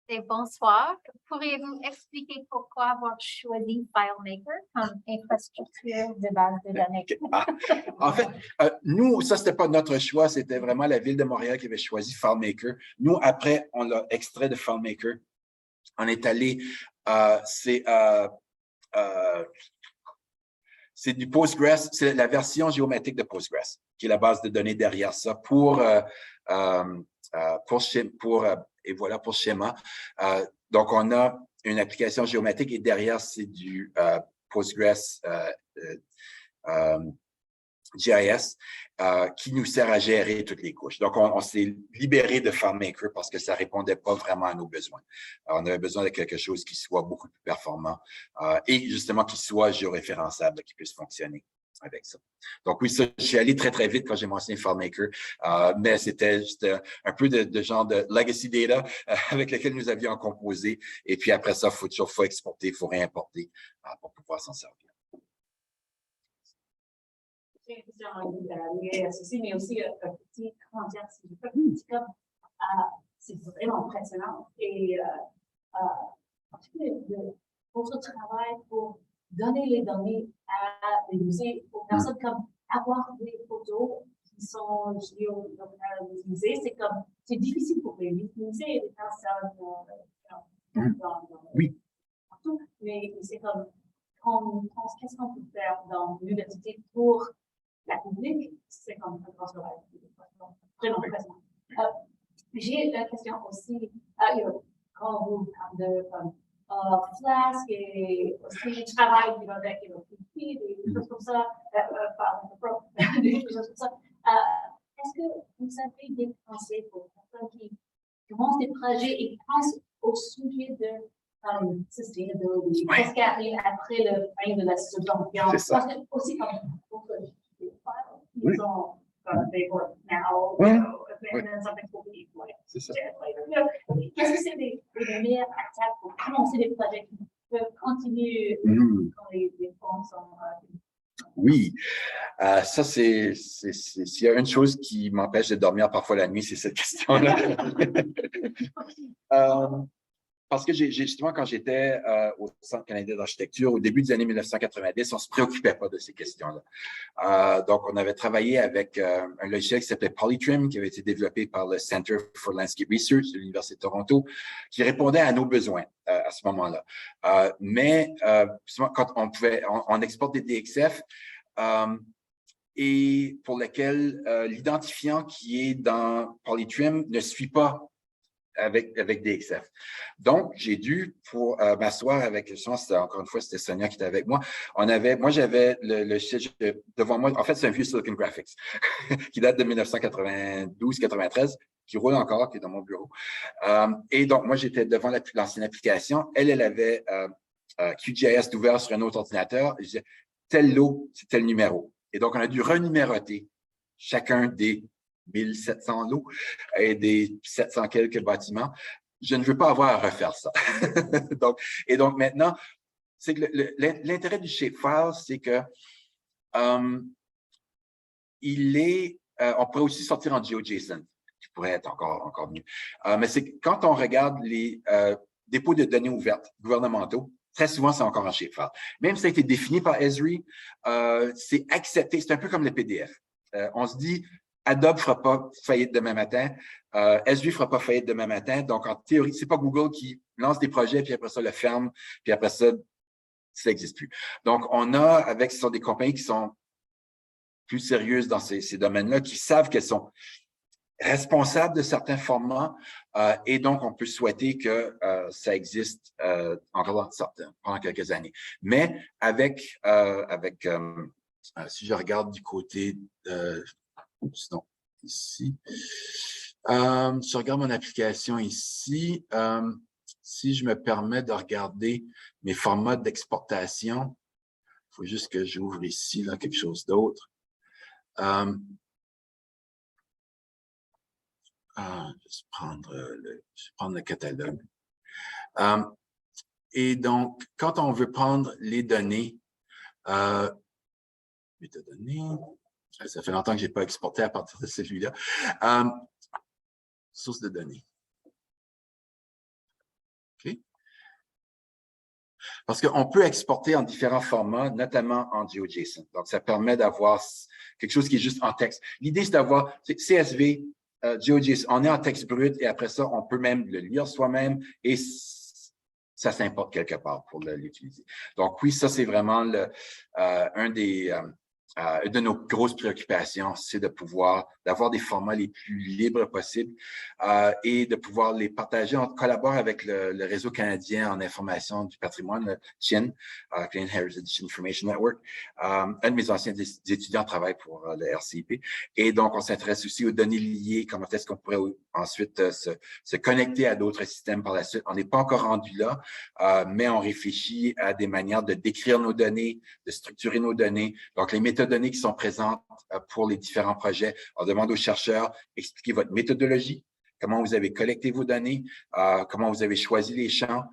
Speaker 3: Et bonsoir. Pourriez-vous expliquer pourquoi avoir choisi FileMaker comme infrastructure de base de données?
Speaker 2: En fait, nous, ça, c'était pas notre choix, c'était vraiment la Ville de Montréal qui avait choisi FileMaker. Nous, après, on l'a extrait de FileMaker. On est allé, c'est du Postgres, c'est la version géométrique de Postgres, qui est la base de données derrière ça pour Schema. Donc, on a une application géométrique et derrière, c'est du Postgres GIS. qui nous sert à gérer toutes les couches. Donc, on s'est libéré de FileMaker parce que ça répondait pas vraiment à nos besoins. Alors, on avait besoin de quelque chose qui soit beaucoup plus performant et justement qui soit géoréférençable, qui puisse fonctionner avec ça. Donc oui, ça, je suis allé très, très vite quand j'ai mentionné FileMaker, mais c'était juste un peu de genre de legacy data avec lequel nous avions composé. Et puis après ça, faut exporter, il faut réimporter pour pouvoir s'en servir.
Speaker 4: J'ai une question liée à ceci, mais aussi un petit commentaire, si je peux, petit comme, c'est vraiment impressionnant. Et en tout cas, votre travail pour donner les données à des musées, aux personnes comme avoir des photos qui sont géolocalisées, c'est difficile pour les musées et les personnes
Speaker 2: Oui.
Speaker 4: partout, mais c'est comme, qu'est-ce qu'on peut faire dans l'université pour la public, c'est comme un grand travail, vraiment présent. J'ai une question aussi, quand vous parlez de Flask et aussi le travail avec des choses comme ça, des choses comme ça. Est-ce que vous avez des conseils pour personnes qui commencent des projets et pensent au sujet de sustainability? Qu'est-ce qui arrive après le fin de la seconde? Parce que aussi comme ils ont they work now, and then something will be like later. Qu'est-ce que c'est des meilleures attaques pour commencer des projets qui peuvent continuer quand les fonds sont
Speaker 2: Oui, ça c'est s'il y a une chose qui m'empêche de dormir parfois la nuit, c'est cette question-là. Parce que justement, quand j'étais au Centre canadien d'architecture, au début des années 1990, on ne se préoccupait pas de ces questions-là. Donc, on avait travaillé avec un logiciel qui s'appelait Polytrim, qui avait été développé par le Center for Landscape Research de l'Université de Toronto, qui répondait à nos besoins à ce moment-là. Mais quand on exporte des DXF, et pour lesquels l'identifiant qui est dans Polytrim ne suit pas avec DXF. Donc, j'ai dû, pour m'asseoir avec, encore une fois, c'était Sonia qui était avec moi. Moi, j'avais le site devant moi. En fait, c'est un vieux Silicon Graphics qui date de 1992-93, qui roule encore, qui est dans mon bureau. Et donc, moi, j'étais devant l'ancienne application. Elle avait QGIS d'ouvert sur un autre ordinateur. Je disais, tel lot, c'est tel numéro. Et donc, on a dû renuméroter chacun des 1700 lots et des 700 quelques bâtiments. Je ne veux pas avoir à refaire ça. donc maintenant, c'est que l'intérêt du shapefile, c'est que on pourrait aussi sortir en GeoJSON, qui pourrait être encore mieux. Mais c'est que quand on regarde les dépôts de données ouvertes gouvernementaux, très souvent, c'est encore en shapefile. Même si ça a été défini par Esri, c'est accepté. C'est un peu comme le PDF. On se dit, Adobe ne fera pas faillite demain matin, Esri ne fera pas faillite demain matin. Donc, en théorie, ce n'est pas Google qui lance des projets, puis après ça, le ferme, puis après ça n'existe plus. Donc, ce sont des compagnies qui sont plus sérieuses dans ces domaines-là, qui savent qu'elles sont responsables de certains formats, et donc, on peut souhaiter que ça existe encore pendant quelques années. Mais si je regarde du côté sinon, ici, si je regarde mon application ici, si je me permets de regarder mes formats d'exportation, il faut juste que j'ouvre ici là, quelque chose d'autre. Je vais prendre le catalogue. Et donc, quand on veut prendre les données, ça fait longtemps que je n'ai pas exporté à partir de celui-là. Source de données. OK. Parce qu'on peut exporter en différents formats, notamment en GeoJSON. Donc, ça permet d'avoir quelque chose qui est juste en texte. L'idée, c'est d'avoir CSV, GeoJSON. On est en texte brut et après ça, on peut même le lire soi-même et ça s'importe quelque part pour l'utiliser. Donc, oui, ça, c'est vraiment un des une de nos grosses préoccupations, c'est d'avoir des formats les plus libres possibles et de pouvoir les partager. On collabore avec le Réseau canadien en information du patrimoine, le CHIN, Canadian Heritage Information Network. Un de mes anciens étudiants travaille pour le RCIP. Et donc, on s'intéresse aussi aux données liées, comment est-ce qu'on pourrait ensuite se connecter à d'autres systèmes par la suite. On n'est pas encore rendu là, mais on réfléchit à des manières de décrire nos données, de structurer nos données. Donc, les métadonnées qui sont présentes pour les différents projets. On demande aux chercheurs, expliquez votre méthodologie, comment vous avez collecté vos données, comment vous avez choisi les champs,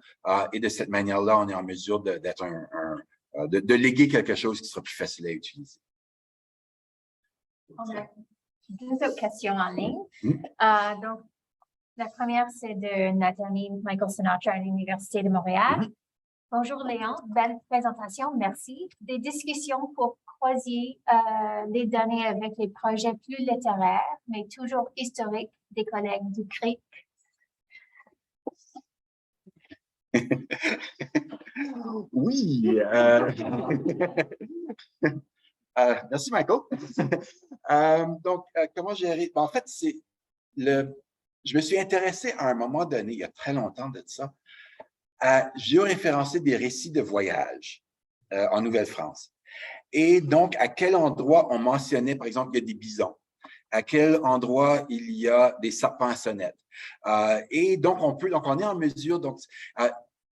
Speaker 2: et de cette manière-là, on est en mesure de léguer quelque chose qui sera plus facile à utiliser.
Speaker 3: On a deux autres questions en ligne. Donc, la première, c'est de notre ami Michael Sinatra à l'Université de Montréal. Bonjour Léon, belle présentation, merci. Des discussions pour croiser les données avec les projets plus littéraires, mais toujours historiques des collègues du CRIC.
Speaker 2: Oui. Merci, Michael. Donc, comment gérer? En fait, je me suis intéressé à un moment donné, il y a très longtemps de ça, à géoréférencer des récits de voyage en Nouvelle-France. Et donc, à quel endroit on mentionnait, par exemple, il y a des bisons, à quel endroit il y a des serpents à sonnette. Et donc, on est en mesure,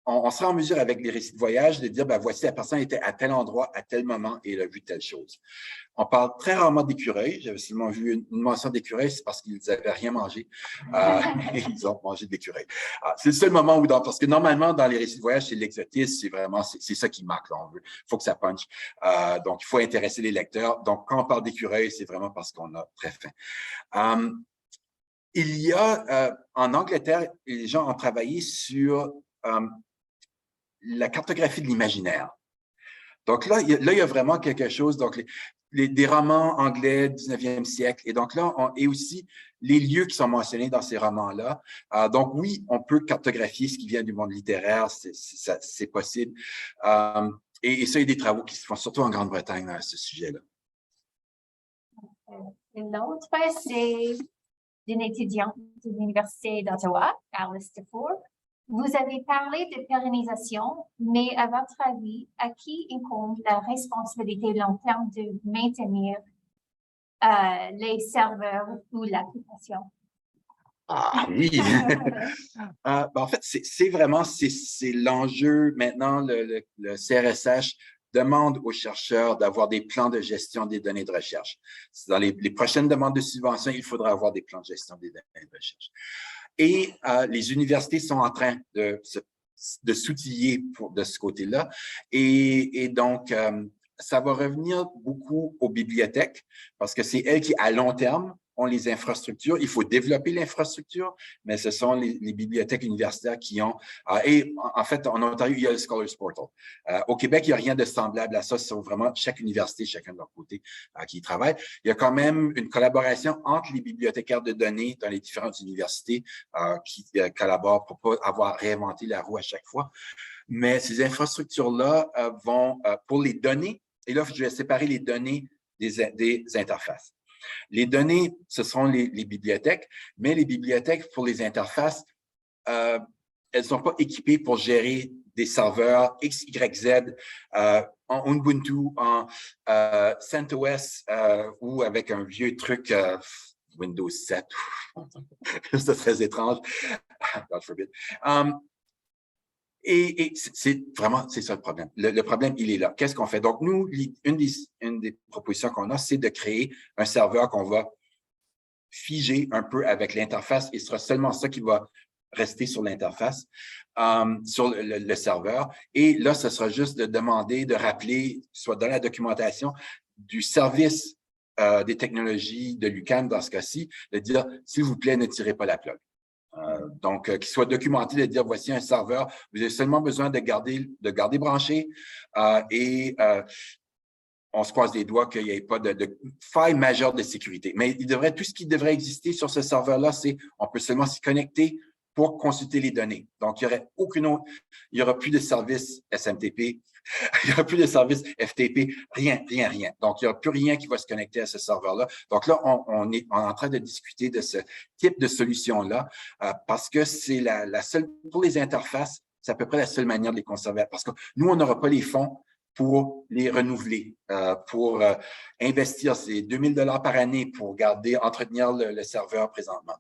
Speaker 2: on sera en mesure avec les récits de voyage de dire, ben, voici, la personne était à tel endroit, à tel moment, et elle a vu telle chose. On parle très rarement d'écureuils. J'avais seulement vu une mention d'écureuils, c'est parce qu'ils n'avaient rien mangé. Et ils ont mangé de l'écureuil. C'est le seul moment où, parce que normalement, dans les récits de voyage, c'est l'exotisme, c'est ça qui marque, là, on veut. Il faut que ça punch. Donc, il faut intéresser les lecteurs. Donc, quand on parle d'écureuils, c'est vraiment parce qu'on a très faim. Il y a, en Angleterre, les gens ont travaillé sur la cartographie de l'imaginaire. Donc là, il y a vraiment quelque chose, donc des romans anglais du 19e siècle, et donc là, et aussi les lieux qui sont mentionnés dans ces romans-là. Donc oui, on peut cartographier ce qui vient du monde littéraire, c'est possible. Et ça, il y a des travaux qui se font, surtout en Grande-Bretagne, à ce sujet-là.
Speaker 3: L'autre, c'est d'une étudiante de l'Université d'Ottawa, Alice Dufour. Vous avez parlé de pérennisation, mais à votre avis, à qui incombe la responsabilité long terme de maintenir les serveurs ou l'application?
Speaker 2: Ah oui! En fait, c'est vraiment l'enjeu. Maintenant, le CRSH demande aux chercheurs d'avoir des plans de gestion des données de recherche. Dans les prochaines demandes de subvention, il faudra avoir des plans de gestion des données de recherche. Et les universités sont en train de s'outiller de ce côté-là. Et donc, ça va revenir beaucoup aux bibliothèques parce que c'est elles qui, à long terme, ont les infrastructures. Il faut développer l'infrastructure, mais ce sont les bibliothèques universitaires qui ont… et en fait, en Ontario, il y a le Scholars Portal. Au Québec, il n'y a rien de semblable à ça. Ce sont vraiment chaque université, chacun de leur côté, qui y travaille. Il y a quand même une collaboration entre les bibliothécaires de données dans les différentes universités qui collaborent pour ne pas avoir réinventé la roue à chaque fois. Mais ces infrastructures-là vont, pour les données, et là, je vais séparer les données des interfaces. Les données, ce sont les bibliothèques, mais les bibliothèques, pour les interfaces, elles ne sont pas équipées pour gérer des serveurs X, Y, Z en Ubuntu, en CentOS ou avec un vieux truc Windows 7. C'est très étrange. God forbid. Et c'est ça le problème. Le problème, il est là. Qu'est-ce qu'on fait? Donc, nous, une des propositions qu'on a, c'est de créer un serveur qu'on va figer un peu avec l'interface et ce sera seulement ça qui va rester sur l'interface, sur le serveur. Et là, ce sera juste de demander, de rappeler, soit dans la documentation du service des technologies de l'UQAM, dans ce cas-ci, de dire, s'il vous plaît, ne tirez pas la plug. Donc, qu'il soit documenté, de dire, voici un serveur, vous avez seulement besoin de garder branché et on se croise les doigts qu'il n'y ait pas de faille majeure de sécurité. Mais tout ce qui devrait exister sur ce serveur-là, c'est on peut seulement s'y connecter pour consulter les données. Donc, il n'y aura plus de service SMTP Il n'y aura plus de service FTP, rien. Donc, il n'y aura plus rien qui va se connecter à ce serveur-là. Donc là, on est en train de discuter de ce type de solution-là parce que c'est la seule, pour les interfaces, c'est à peu près la seule manière de les conserver. Parce que nous, on n'aura pas les fonds pour les renouveler, pour investir ces 2 000 $ par année pour entretenir le serveur présentement.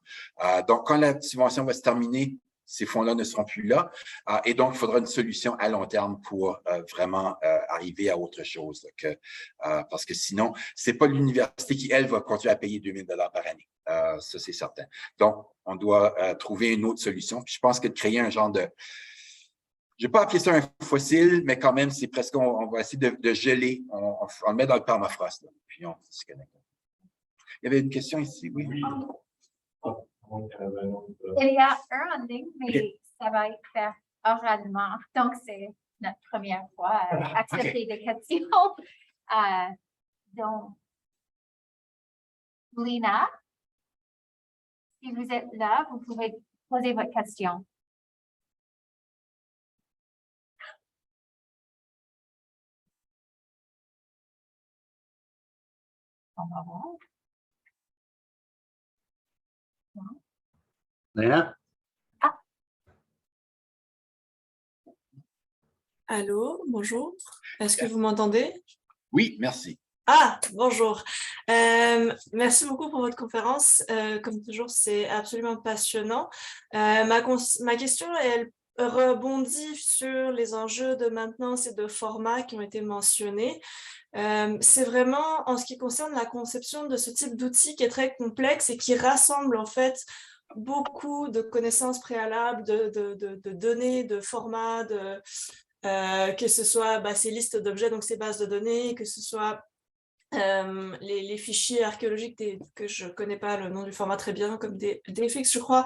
Speaker 2: Donc, quand la subvention va se terminer, ces fonds-là ne seront plus là. Et donc, il faudra une solution à long terme pour vraiment arriver à autre chose. Parce que sinon, c'est pas l'université qui, elle, va continuer à payer 2 000 $ par année. Ça, c'est certain. Donc, on doit trouver une autre solution. Puis je pense que de créer un genre de... Je ne vais pas appeler ça un fossile, mais quand même, c'est presque, on va essayer de geler. On le met dans le permafrost, là, puis on se connecte. Il y avait une question ici, oui?
Speaker 3: Il y a un en ligne, mais ça va être fait oralement. Donc, c'est notre première fois à accepter des questions. Donc, Lina, si vous êtes là, vous pouvez poser votre question. On va voir.
Speaker 5: Léa?
Speaker 6: Allô, bonjour. Est-ce que vous m'entendez?
Speaker 2: Oui, merci.
Speaker 6: Ah, bonjour. Merci beaucoup pour votre conférence. Comme toujours, c'est absolument passionnant. Ma question, elle rebondit sur les enjeux de maintenance et de format qui ont été mentionnés. C'est vraiment en ce qui concerne la conception de ce type d'outil qui est très complexe et qui rassemble en fait beaucoup de connaissances préalables, de données, de formats, que ce soit ces listes d'objets, donc ces bases de données, que ce soit les fichiers archéologiques que je ne connais pas le nom du format très bien, comme des DFX, je crois,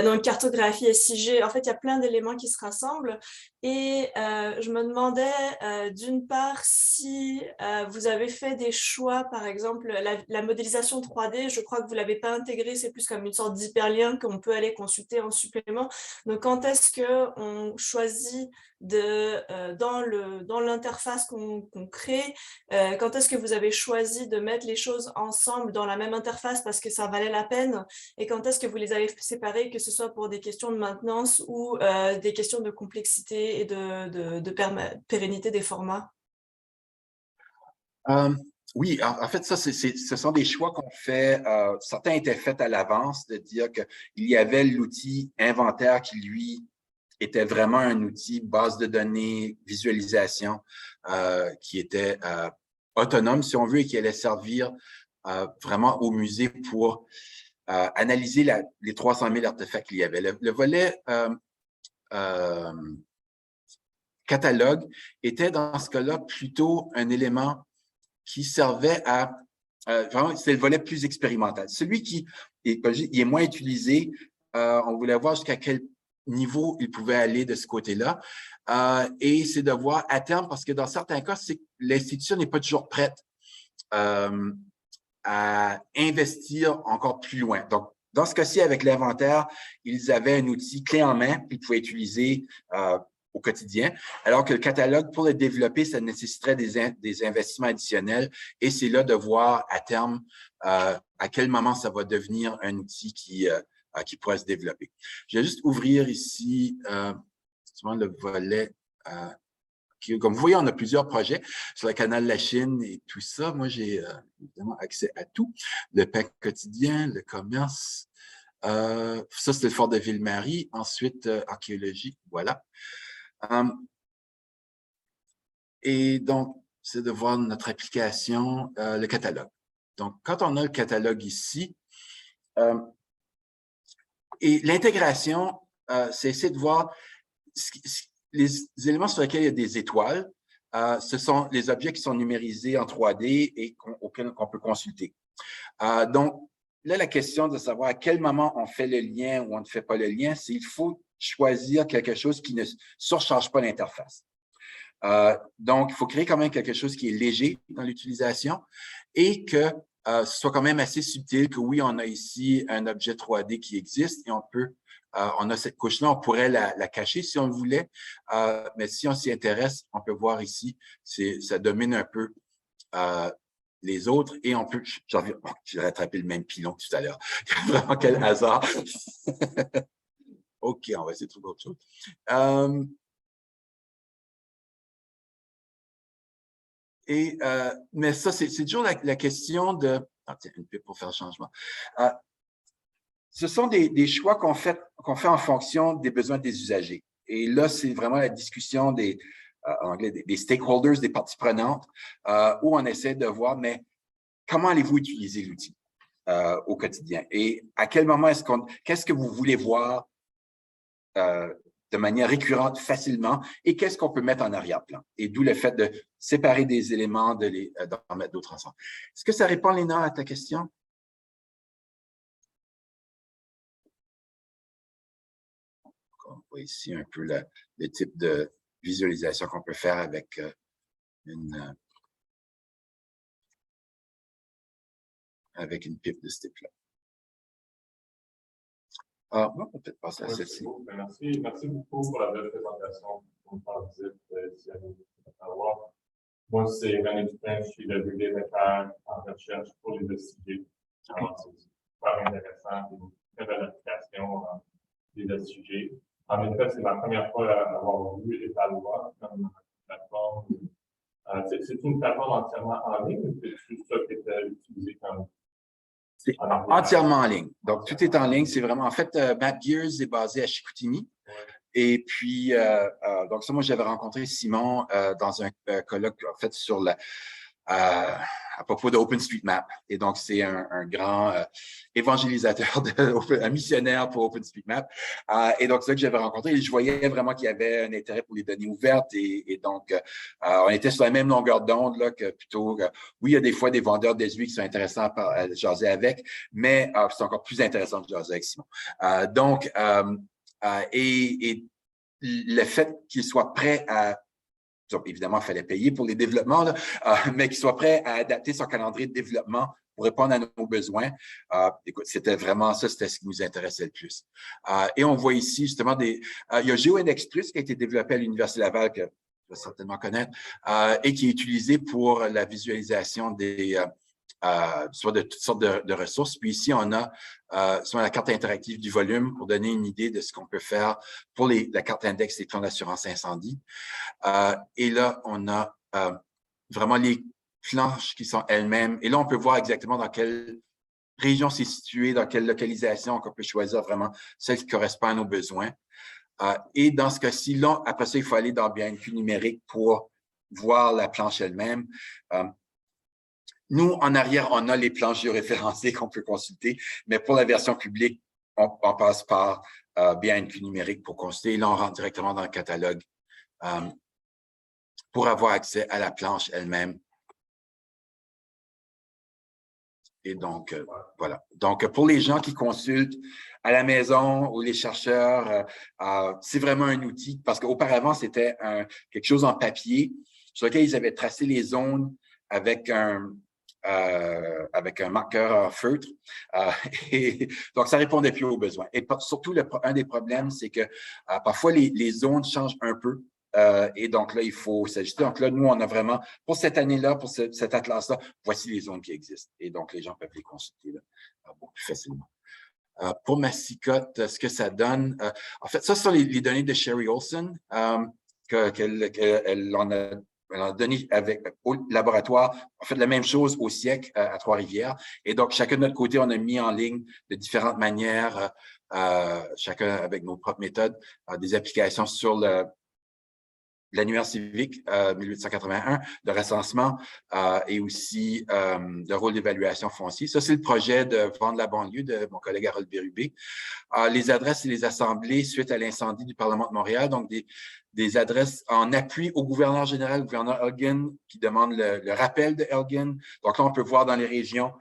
Speaker 6: donc cartographie SIG. En fait, il y a plein d'éléments qui se rassemblent. Et je me demandais, d'une part, si vous avez fait des choix, par exemple, la modélisation 3D, je crois que vous ne l'avez pas intégrée, c'est plus comme une sorte d'hyperlien qu'on peut aller consulter en supplément. Donc, quand est-ce qu'on choisit dans l'interface qu'on crée, quand est-ce que vous avez choisi de mettre les choses ensemble dans la même interface parce que ça valait la peine, et quand est-ce que vous les avez séparées, que ce soit pour des questions de maintenance ou des questions de complexité et de pérennité des formats?
Speaker 2: Oui, en fait, ça, ce sont des choix qu'on fait. Certains étaient faits à l'avance, de dire qu'il y avait l'outil inventaire qui, lui, était vraiment un outil base de données, visualisation, qui était autonome, si on veut, et qui allait servir vraiment au musée pour analyser les 300 000 artefacts qu'il y avait. Le volet catalogue était, dans ce cas-là, plutôt un élément qui servait à... vraiment, c'est le volet plus expérimental. Celui qui est moins utilisé, on voulait voir jusqu'à quel niveau il pouvait aller de ce côté-là. Et c'est de voir à terme, parce que dans certains cas, l'institution n'est pas toujours prête à investir encore plus loin. Donc, dans ce cas-ci, avec l'inventaire, ils avaient un outil clé en main qu'ils pouvaient utiliser au quotidien, alors que le catalogue, pour le développer, ça nécessiterait des investissements additionnels, et c'est là de voir à terme à quel moment ça va devenir un outil qui pourrait se développer. Je vais juste ouvrir ici le volet. Comme vous voyez, on a plusieurs projets sur le canal de la Chine et tout ça. Moi, j'ai évidemment accès à tout. Le pain quotidien, le commerce. Ça, c'est le fort de Ville-Marie. Ensuite, archéologie, voilà. Et donc, c'est de voir notre application, le catalogue. Donc, quand on a le catalogue ici, et l'intégration, c'est essayer de voir les éléments sur lesquels il y a des étoiles. Ce sont les objets qui sont numérisés en 3D et auxquels on peut consulter. Donc, là, la question de savoir à quel moment on fait le lien ou on ne fait pas le lien, c'est qu'il faut choisir quelque chose qui ne surcharge pas l'interface. Donc, il faut créer quand même quelque chose qui est léger dans l'utilisation et que ce soit quand même assez subtil, que oui, on a ici un objet 3D qui existe et on peut on a cette couche-là, on pourrait la cacher si on le voulait, mais si on s'y intéresse, on peut voir ici, ça domine un peu les autres et on peut, j'ai rattrapé le même pilon que tout à l'heure. Vraiment, quel hasard. OK, on va essayer de trouver autre chose. Mais ça, c'est toujours la question de… Ah, tiens, une pipe pour faire le changement. Ce sont des choix qu'on fait en fonction des besoins des usagers. Et là, c'est vraiment la discussion en anglais, des stakeholders, des parties prenantes, où on essaie de voir, mais comment allez-vous utiliser l'outil au quotidien? Et à quel moment qu'est-ce que vous voulez voir de manière récurrente, facilement, et qu'est-ce qu'on peut mettre en arrière-plan? Et d'où le fait de séparer des éléments, d'en mettre d'autres ensemble. Est-ce que ça répond, Léna, à ta question? On voit ici un peu le type de visualisation qu'on peut faire avec une pipe de ce type-là. On peut peut-être passer à celle-ci.
Speaker 5: Merci beaucoup pour la belle présentation. Moi, c'est René Dupin, je suis le bibliothécaire en recherche pour les SIG. Alors, c'est super intéressant, une très belle application des SIG. En effet, c'est ma première fois à avoir vu Etalua comme plateforme. C'est une plateforme entièrement en ligne ou c'est juste ça qui était utilisé comme…
Speaker 2: C'est entièrement en ligne. Donc, tout est en ligne. C'est vraiment… En fait, Map Gears est basé à Chicoutimi. Et puis, donc ça, moi, j'avais rencontré Simon dans un colloque, en fait, à propos de OpenStreetMap. Et donc, c'est un grand évangélisateur, un missionnaire pour OpenStreetMap. Et donc, c'est ça que j'avais rencontré. Et je voyais vraiment qu'il y avait un intérêt pour les données ouvertes. Et donc, on était sur la même longueur d'onde, là, que plutôt… oui, il y a des fois des vendeurs d'SUI qui sont intéressants à jaser avec, mais c'est encore plus intéressant de jaser avec Simon. Et le fait qu'il soit prêt à… Évidemment, il fallait payer pour les développements, là, mais qu'il soit prêt à adapter son calendrier de développement pour répondre à nos besoins. Écoute, c'était vraiment ça, c'était ce qui nous intéressait le plus. Et on voit ici justement il y a GeoIndex Plus qui a été développé à l'Université Laval, que tu vas certainement connaître, et qui est utilisé pour la visualisation soit de toutes sortes de ressources. Puis ici, on a soit la carte interactive du volume pour donner une idée de ce qu'on peut faire pour la carte index des plans d'assurance incendie. Et là, on a vraiment les planches qui sont elles-mêmes. Et là, on peut voir exactement dans quelle région c'est situé, dans quelle localisation qu'on peut choisir vraiment celle qui correspond à nos besoins. Et dans ce cas-ci, là, après ça, il faut aller dans BNQ numérique pour voir la planche elle-même. Nous, en arrière, on a les planches géoréférencées qu'on peut consulter, mais pour la version publique, on passe par BNQ numérique pour consulter. Et là, on rentre directement dans le catalogue pour avoir accès à la planche elle-même. Et donc, voilà. Donc, pour les gens qui consultent à la maison ou les chercheurs, c'est vraiment un outil parce qu'auparavant, c'était quelque chose en papier sur lequel ils avaient tracé les zones avec un marqueur feutre. Et donc, ça répondait plus aux besoins. Et surtout, un des problèmes, c'est que parfois, les zones changent un peu. Et donc là, il faut s'ajuster. Donc là, nous, on a vraiment, pour cette année-là, pour cet atlas-là, voici les zones qui existent. Et donc, les gens peuvent les consulter là, beaucoup plus facilement. Pour Massicotte, ce que ça donne, en fait, ça, ce sont les données de Sherry Olson qu'elle en a donné au laboratoire. On fait la même chose au siècle à Trois-Rivières. Et donc, chacun de notre côté, on a mis en ligne de différentes manières, chacun avec nos propres méthodes, des applications sur l'annuaire civique 1881, le recensement et aussi le rôle d'évaluation foncier. Ça, c'est le projet de Vendre la banlieue de mon collègue Harold Bérubé. Les adresses et les assemblées suite à l'incendie du Parlement de Montréal, donc des adresses en appui au gouverneur général, le gouverneur Elgin, qui demande le rappel de Elgin. Donc là, on peut voir dans les régions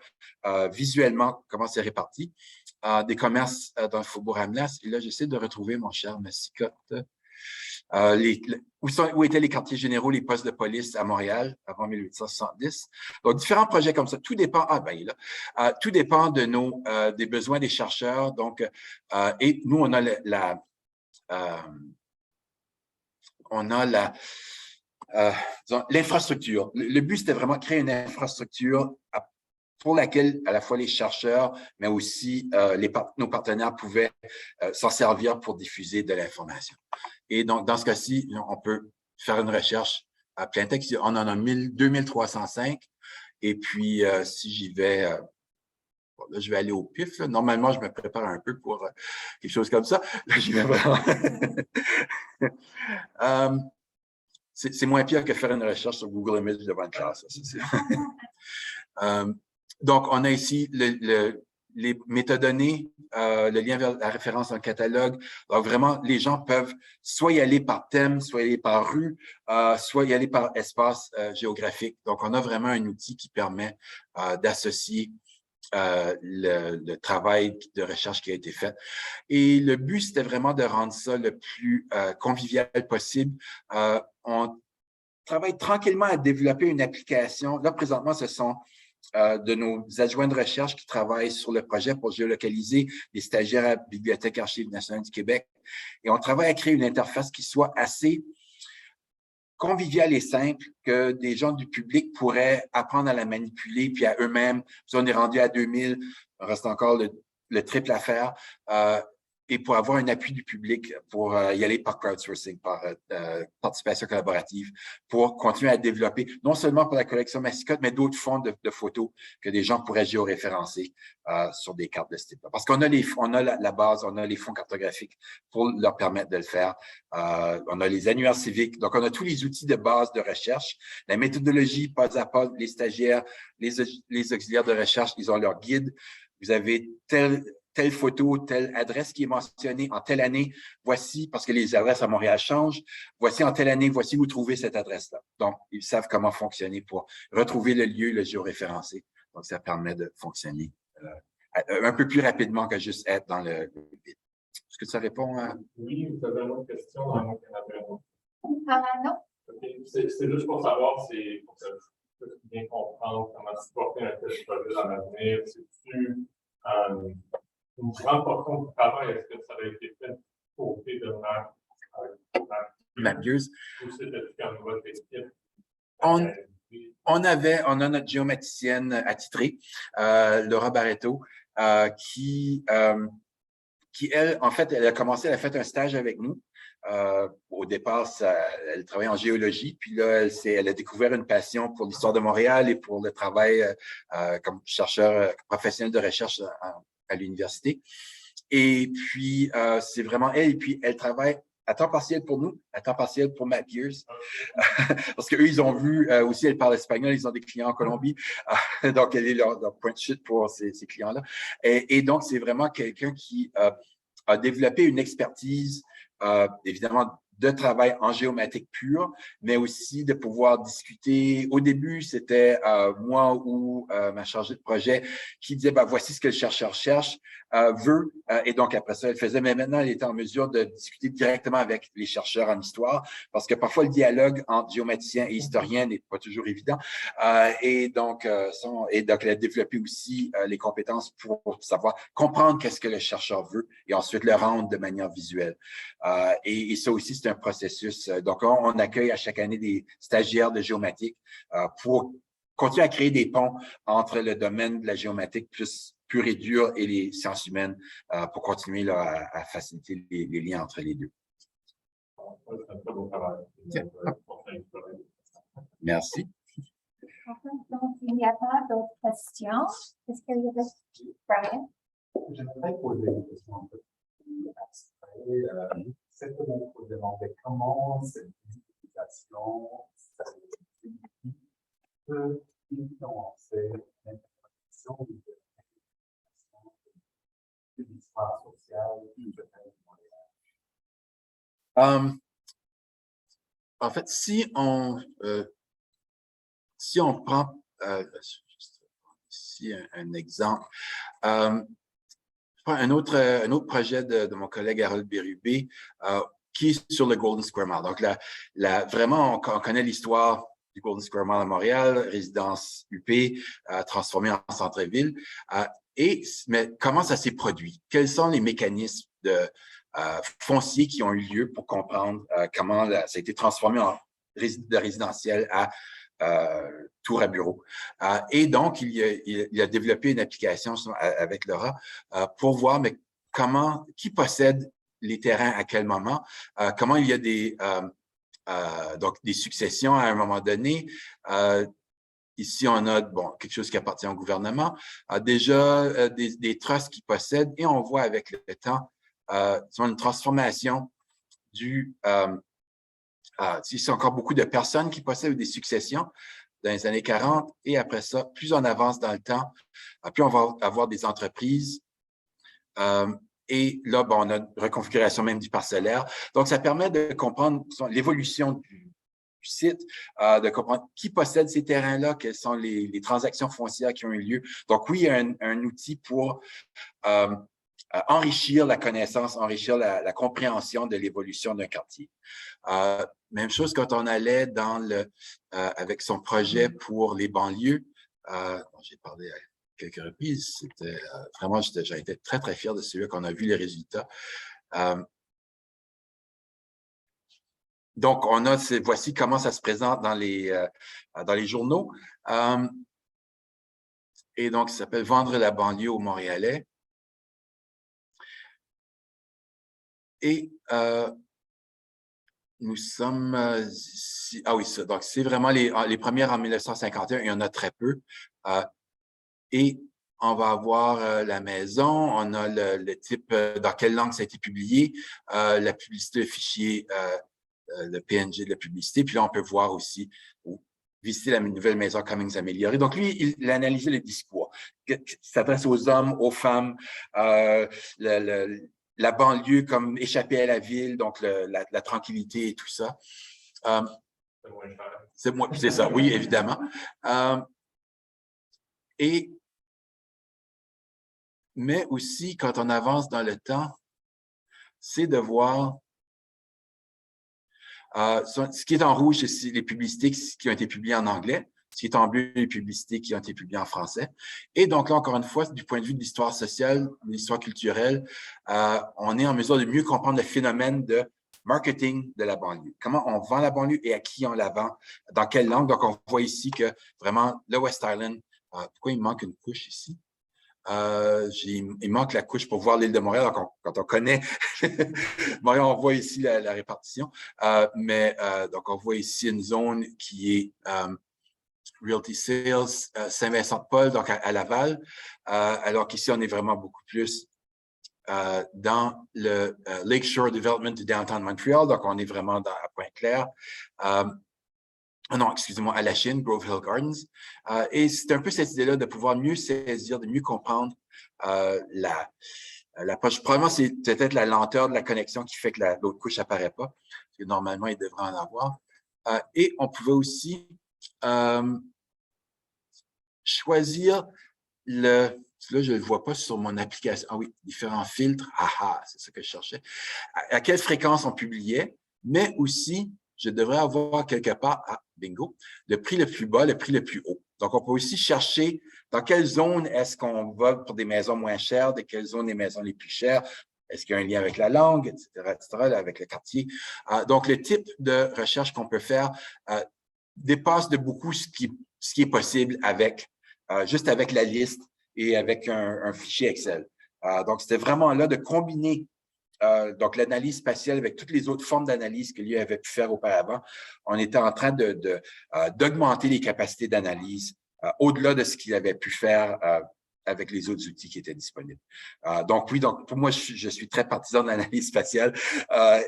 Speaker 2: visuellement comment c'est réparti. Des commerces dans le Faubourg Amlas. Et là, j'essaie de retrouver mon cher Massicotte. où étaient les quartiers généraux, les postes de police à Montréal avant 1870. Donc, différents projets comme ça. Tout dépend, tout dépend de des besoins des chercheurs. Donc, et nous, on a l'infrastructure. Le but, c'était vraiment de créer une infrastructure pour laquelle à la fois les chercheurs, mais aussi nos partenaires pouvaient s'en servir pour diffuser de l'information. Et donc, dans ce cas-ci, on peut faire une recherche à plein texte. On en a 2305. Et puis, si j'y vais, bon, là, je vais aller au pif. Là. Normalement, je me prépare un peu pour quelque chose comme ça. Là, j'y vais vraiment. C'est moins pire que faire une recherche sur Google Images devant une classe. Donc, on a ici les métadonnées, le lien vers la référence dans le catalogue. Donc, vraiment, les gens peuvent soit y aller par thème, soit y aller par rue, soit y aller par espace géographique. Donc, on a vraiment un outil qui permet d'associer le travail de recherche qui a été fait. Et le but, c'était vraiment de rendre ça le plus convivial possible. On travaille tranquillement à développer une application. Là, présentement, ce sont de nos adjoints de recherche qui travaillent sur le projet pour géolocaliser les stagiaires à la Bibliothèque Archives nationales du Québec. Et on travaille à créer une interface qui soit assez conviviale et simple, que des gens du public pourraient apprendre à la manipuler, puis à eux-mêmes. Si on est rendu à 2000, il reste encore le triple à faire. Et pour avoir un appui du public, pour y aller par crowdsourcing, par participation collaborative, pour continuer à développer, non seulement pour la collection Massicotte, mais d'autres fonds de photos que des gens pourraient géoréférencer sur des cartes de ce type-là. Parce qu'on a la base, on a les fonds cartographiques pour leur permettre de le faire. On a les annuaires civiques. Donc, on a tous les outils de base de recherche. La méthodologie, pas à pas, les stagiaires, les auxiliaires de recherche, ils ont leur guide. Vous avez telle photo, telle adresse qui est mentionnée en telle année, voici, parce que les adresses à Montréal changent, voici en telle année, voici où trouver cette adresse-là. Donc, ils savent comment fonctionner pour retrouver le lieu, le géoréférencé. Donc, ça permet de fonctionner un peu plus rapidement que juste être dans le guide. Est-ce que ça répond à…
Speaker 5: Oui, vous avez une autre question dans mon canapé?
Speaker 3: Non.
Speaker 5: Okay. C'est juste pour savoir, pour que je puisse bien comprendre comment supporter un tel projet dans l'avenir. C'est-tu une grande portion du travail, est-ce que ça a été fait côté de
Speaker 2: Mappiers?
Speaker 5: Ou c'était comme votre équipe?
Speaker 2: On a notre géomaticienne attitrée, Laura Barreto, qui, elle, en fait, elle a fait un stage avec nous. Au départ, elle travaillait en géologie, puis là, elle a découvert une passion pour l'histoire de Montréal et pour le travail comme chercheur professionnel de recherche à l'université. Et puis, c'est vraiment elle, et puis elle travaille à temps partiel pour nous, à temps partiel pour Mappiers, parce qu'eux, ils ont vu, aussi, elle parle espagnol, ils ont des clients en Colombie, donc elle est leur point de chute pour ces clients-là. Et donc, c'est vraiment quelqu'un qui a développé une expertise, évidemment, de travail en géomatique pure, mais aussi de pouvoir discuter. Au début, c'était moi ou ma chargée de projet qui disait, voici ce que le chercheur cherche, veut, et donc après ça, elle faisait, mais maintenant, elle était en mesure de discuter directement avec les chercheurs en histoire, parce que parfois, le dialogue entre géomaticien et historien n'est pas toujours évident, et donc, elle a développé aussi les compétences pour savoir comprendre qu'est-ce que le chercheur veut, et ensuite le rendre de manière visuelle. Et ça aussi, c'est un processus. Donc, on accueille à chaque année des stagiaires de géomatique pour continuer à créer des ponts entre le domaine de la géomatique plus pure et dure et les sciences humaines pour continuer là, à faciliter les liens entre les deux.
Speaker 5: C'est un très beau travail.
Speaker 2: Merci.
Speaker 3: Donc, il n'y a pas d'autres questions. Est-ce qu'il y a des questions? Brian?
Speaker 7: J'aimerais poser une question un peu plus abstraite. Simplement pour demander comment cette utilisation peut influencer l'interprétation de l'histoire sociale du Montréal.
Speaker 2: En fait, si on prend ici un exemple, je prends un autre projet de mon collègue Harold Bérubé, qui est sur le Golden Square Mile. Donc, vraiment, on connaît l'histoire du Golden Square Mile à Montréal, résidence UP, transformée en centre-ville. Mais comment ça s'est produit? Quels sont les mécanismes fonciers qui ont eu lieu pour comprendre comment ça a été transformé de résidentiel à tour à bureau. Et donc, il a développé une application avec Laura pour voir qui possède les terrains à quel moment, comment il y a donc des successions à un moment donné. Ici, on a quelque chose qui appartient au gouvernement, déjà des trusts qui possèdent, et on voit avec le temps une transformation c'est encore beaucoup de personnes qui possèdent des successions dans les années 40, et après ça, plus on avance dans le temps, plus on va avoir des entreprises. Et là, on a une reconfiguration même du parcellaire. Donc, ça permet de comprendre l'évolution du site, de comprendre qui possède ces terrains-là, quelles sont les transactions foncières qui ont eu lieu. Donc, oui, il y a un outil pour enrichir la connaissance, enrichir la compréhension de l'évolution d'un quartier. Même chose quand on allait avec son projet pour les banlieues. J'ai parlé à quelques reprises. C'était vraiment, j'ai été très, très fier de celui qu'on a vu les résultats. Donc, voici comment ça se présente dans les journaux. Et donc, ça s'appelle « Vendre la banlieue aux Montréalais ». Et nous sommes ici. Ah oui, ça. Donc, c'est vraiment les premières en 1951. Il y en a très peu. Et on va avoir la maison. On a le type, dans quelle langue ça a été publié, la publicité, le fichier, le PNG de la publicité. Puis là, on peut voir aussi visiter la nouvelle maison Cummings améliorée. Donc, lui, il a analysé le discours qui s'adresse aux hommes, aux femmes, la banlieue comme échapper à la ville, donc la tranquillité et tout ça. C'est ça, oui, évidemment. Mais aussi, quand on avance dans le temps, c'est de voir ce qui est en rouge, c'est les publicités qui ont été publiées en anglais. Ce qui est en bleu, les publicités qui ont été publiées en français. Et donc là, encore une fois, du point de vue de l'histoire sociale, de l'histoire culturelle, on est en mesure de mieux comprendre le phénomène de marketing de la banlieue. Comment on vend la banlieue et à qui on la vend, dans quelle langue. Donc, on voit ici que vraiment, le West Island, pourquoi il manque une couche ici? Il manque la couche pour voir l'île de Montréal. Donc, quand on connaît Montréal, on voit ici la répartition. Donc, on voit ici une zone qui est Realty Sales, Saint-Vincent-de-Paul, donc à Laval, alors qu'ici, on est vraiment beaucoup plus dans le Lakeshore Development du Downtown Montreal, donc on est vraiment à Pointe-Claire. Non, excusez-moi, à la Chine, Grove Hill Gardens. Et c'est un peu cette idée-là de pouvoir mieux saisir, de mieux comprendre l'approche. Probablement, c'est peut-être la lenteur de la connexion qui fait que l'autre couche n'apparaît pas, parce que normalement, il devrait en avoir. Et on pouvait aussi choisir là, je ne le vois pas sur mon application. Ah oui, différents filtres. C'est ça que je cherchais. À quelle fréquence on publiait, mais aussi, je devrais avoir quelque part, bingo, le prix le plus bas, le prix le plus haut. Donc, on peut aussi chercher dans quelle zone est-ce qu'on va pour des maisons moins chères, de quelle zone les maisons les plus chères, est-ce qu'il y a un lien avec la langue, etc., avec le quartier. Donc, le type de recherche qu'on peut faire dépasse de beaucoup ce qui est possible juste avec la liste et avec un fichier Excel. Donc, c'était vraiment là de combiner donc l'analyse spatiale avec toutes les autres formes d'analyse que lui avait pu faire auparavant. On était en train d'augmenter les capacités d'analyse au-delà de ce qu'il avait pu faire avec les autres outils qui étaient disponibles. Donc oui, pour moi, je suis très partisan de l'analyse spatiale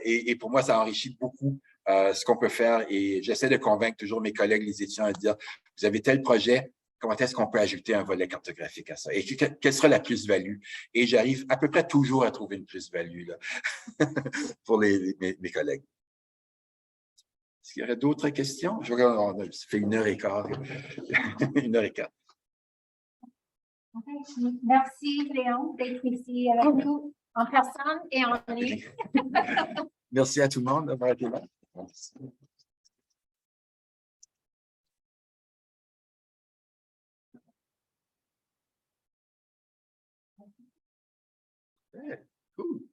Speaker 2: et pour moi, ça enrichit beaucoup ce qu'on peut faire et j'essaie de convaincre toujours mes collègues, les étudiants, à dire, vous avez tel projet, comment est-ce qu'on peut ajouter un volet cartographique à ça? Et quelle sera la plus-value? Et j'arrive à peu près toujours à trouver une plus-value pour mes collègues. Est-ce qu'il y aurait d'autres questions? Je regarde, ça fait 1h15. 1h15.
Speaker 3: Merci, Léon, d'être ici avec nous en personne et en ligne.
Speaker 2: Merci à tout le monde d'avoir été là. Merci. Cool.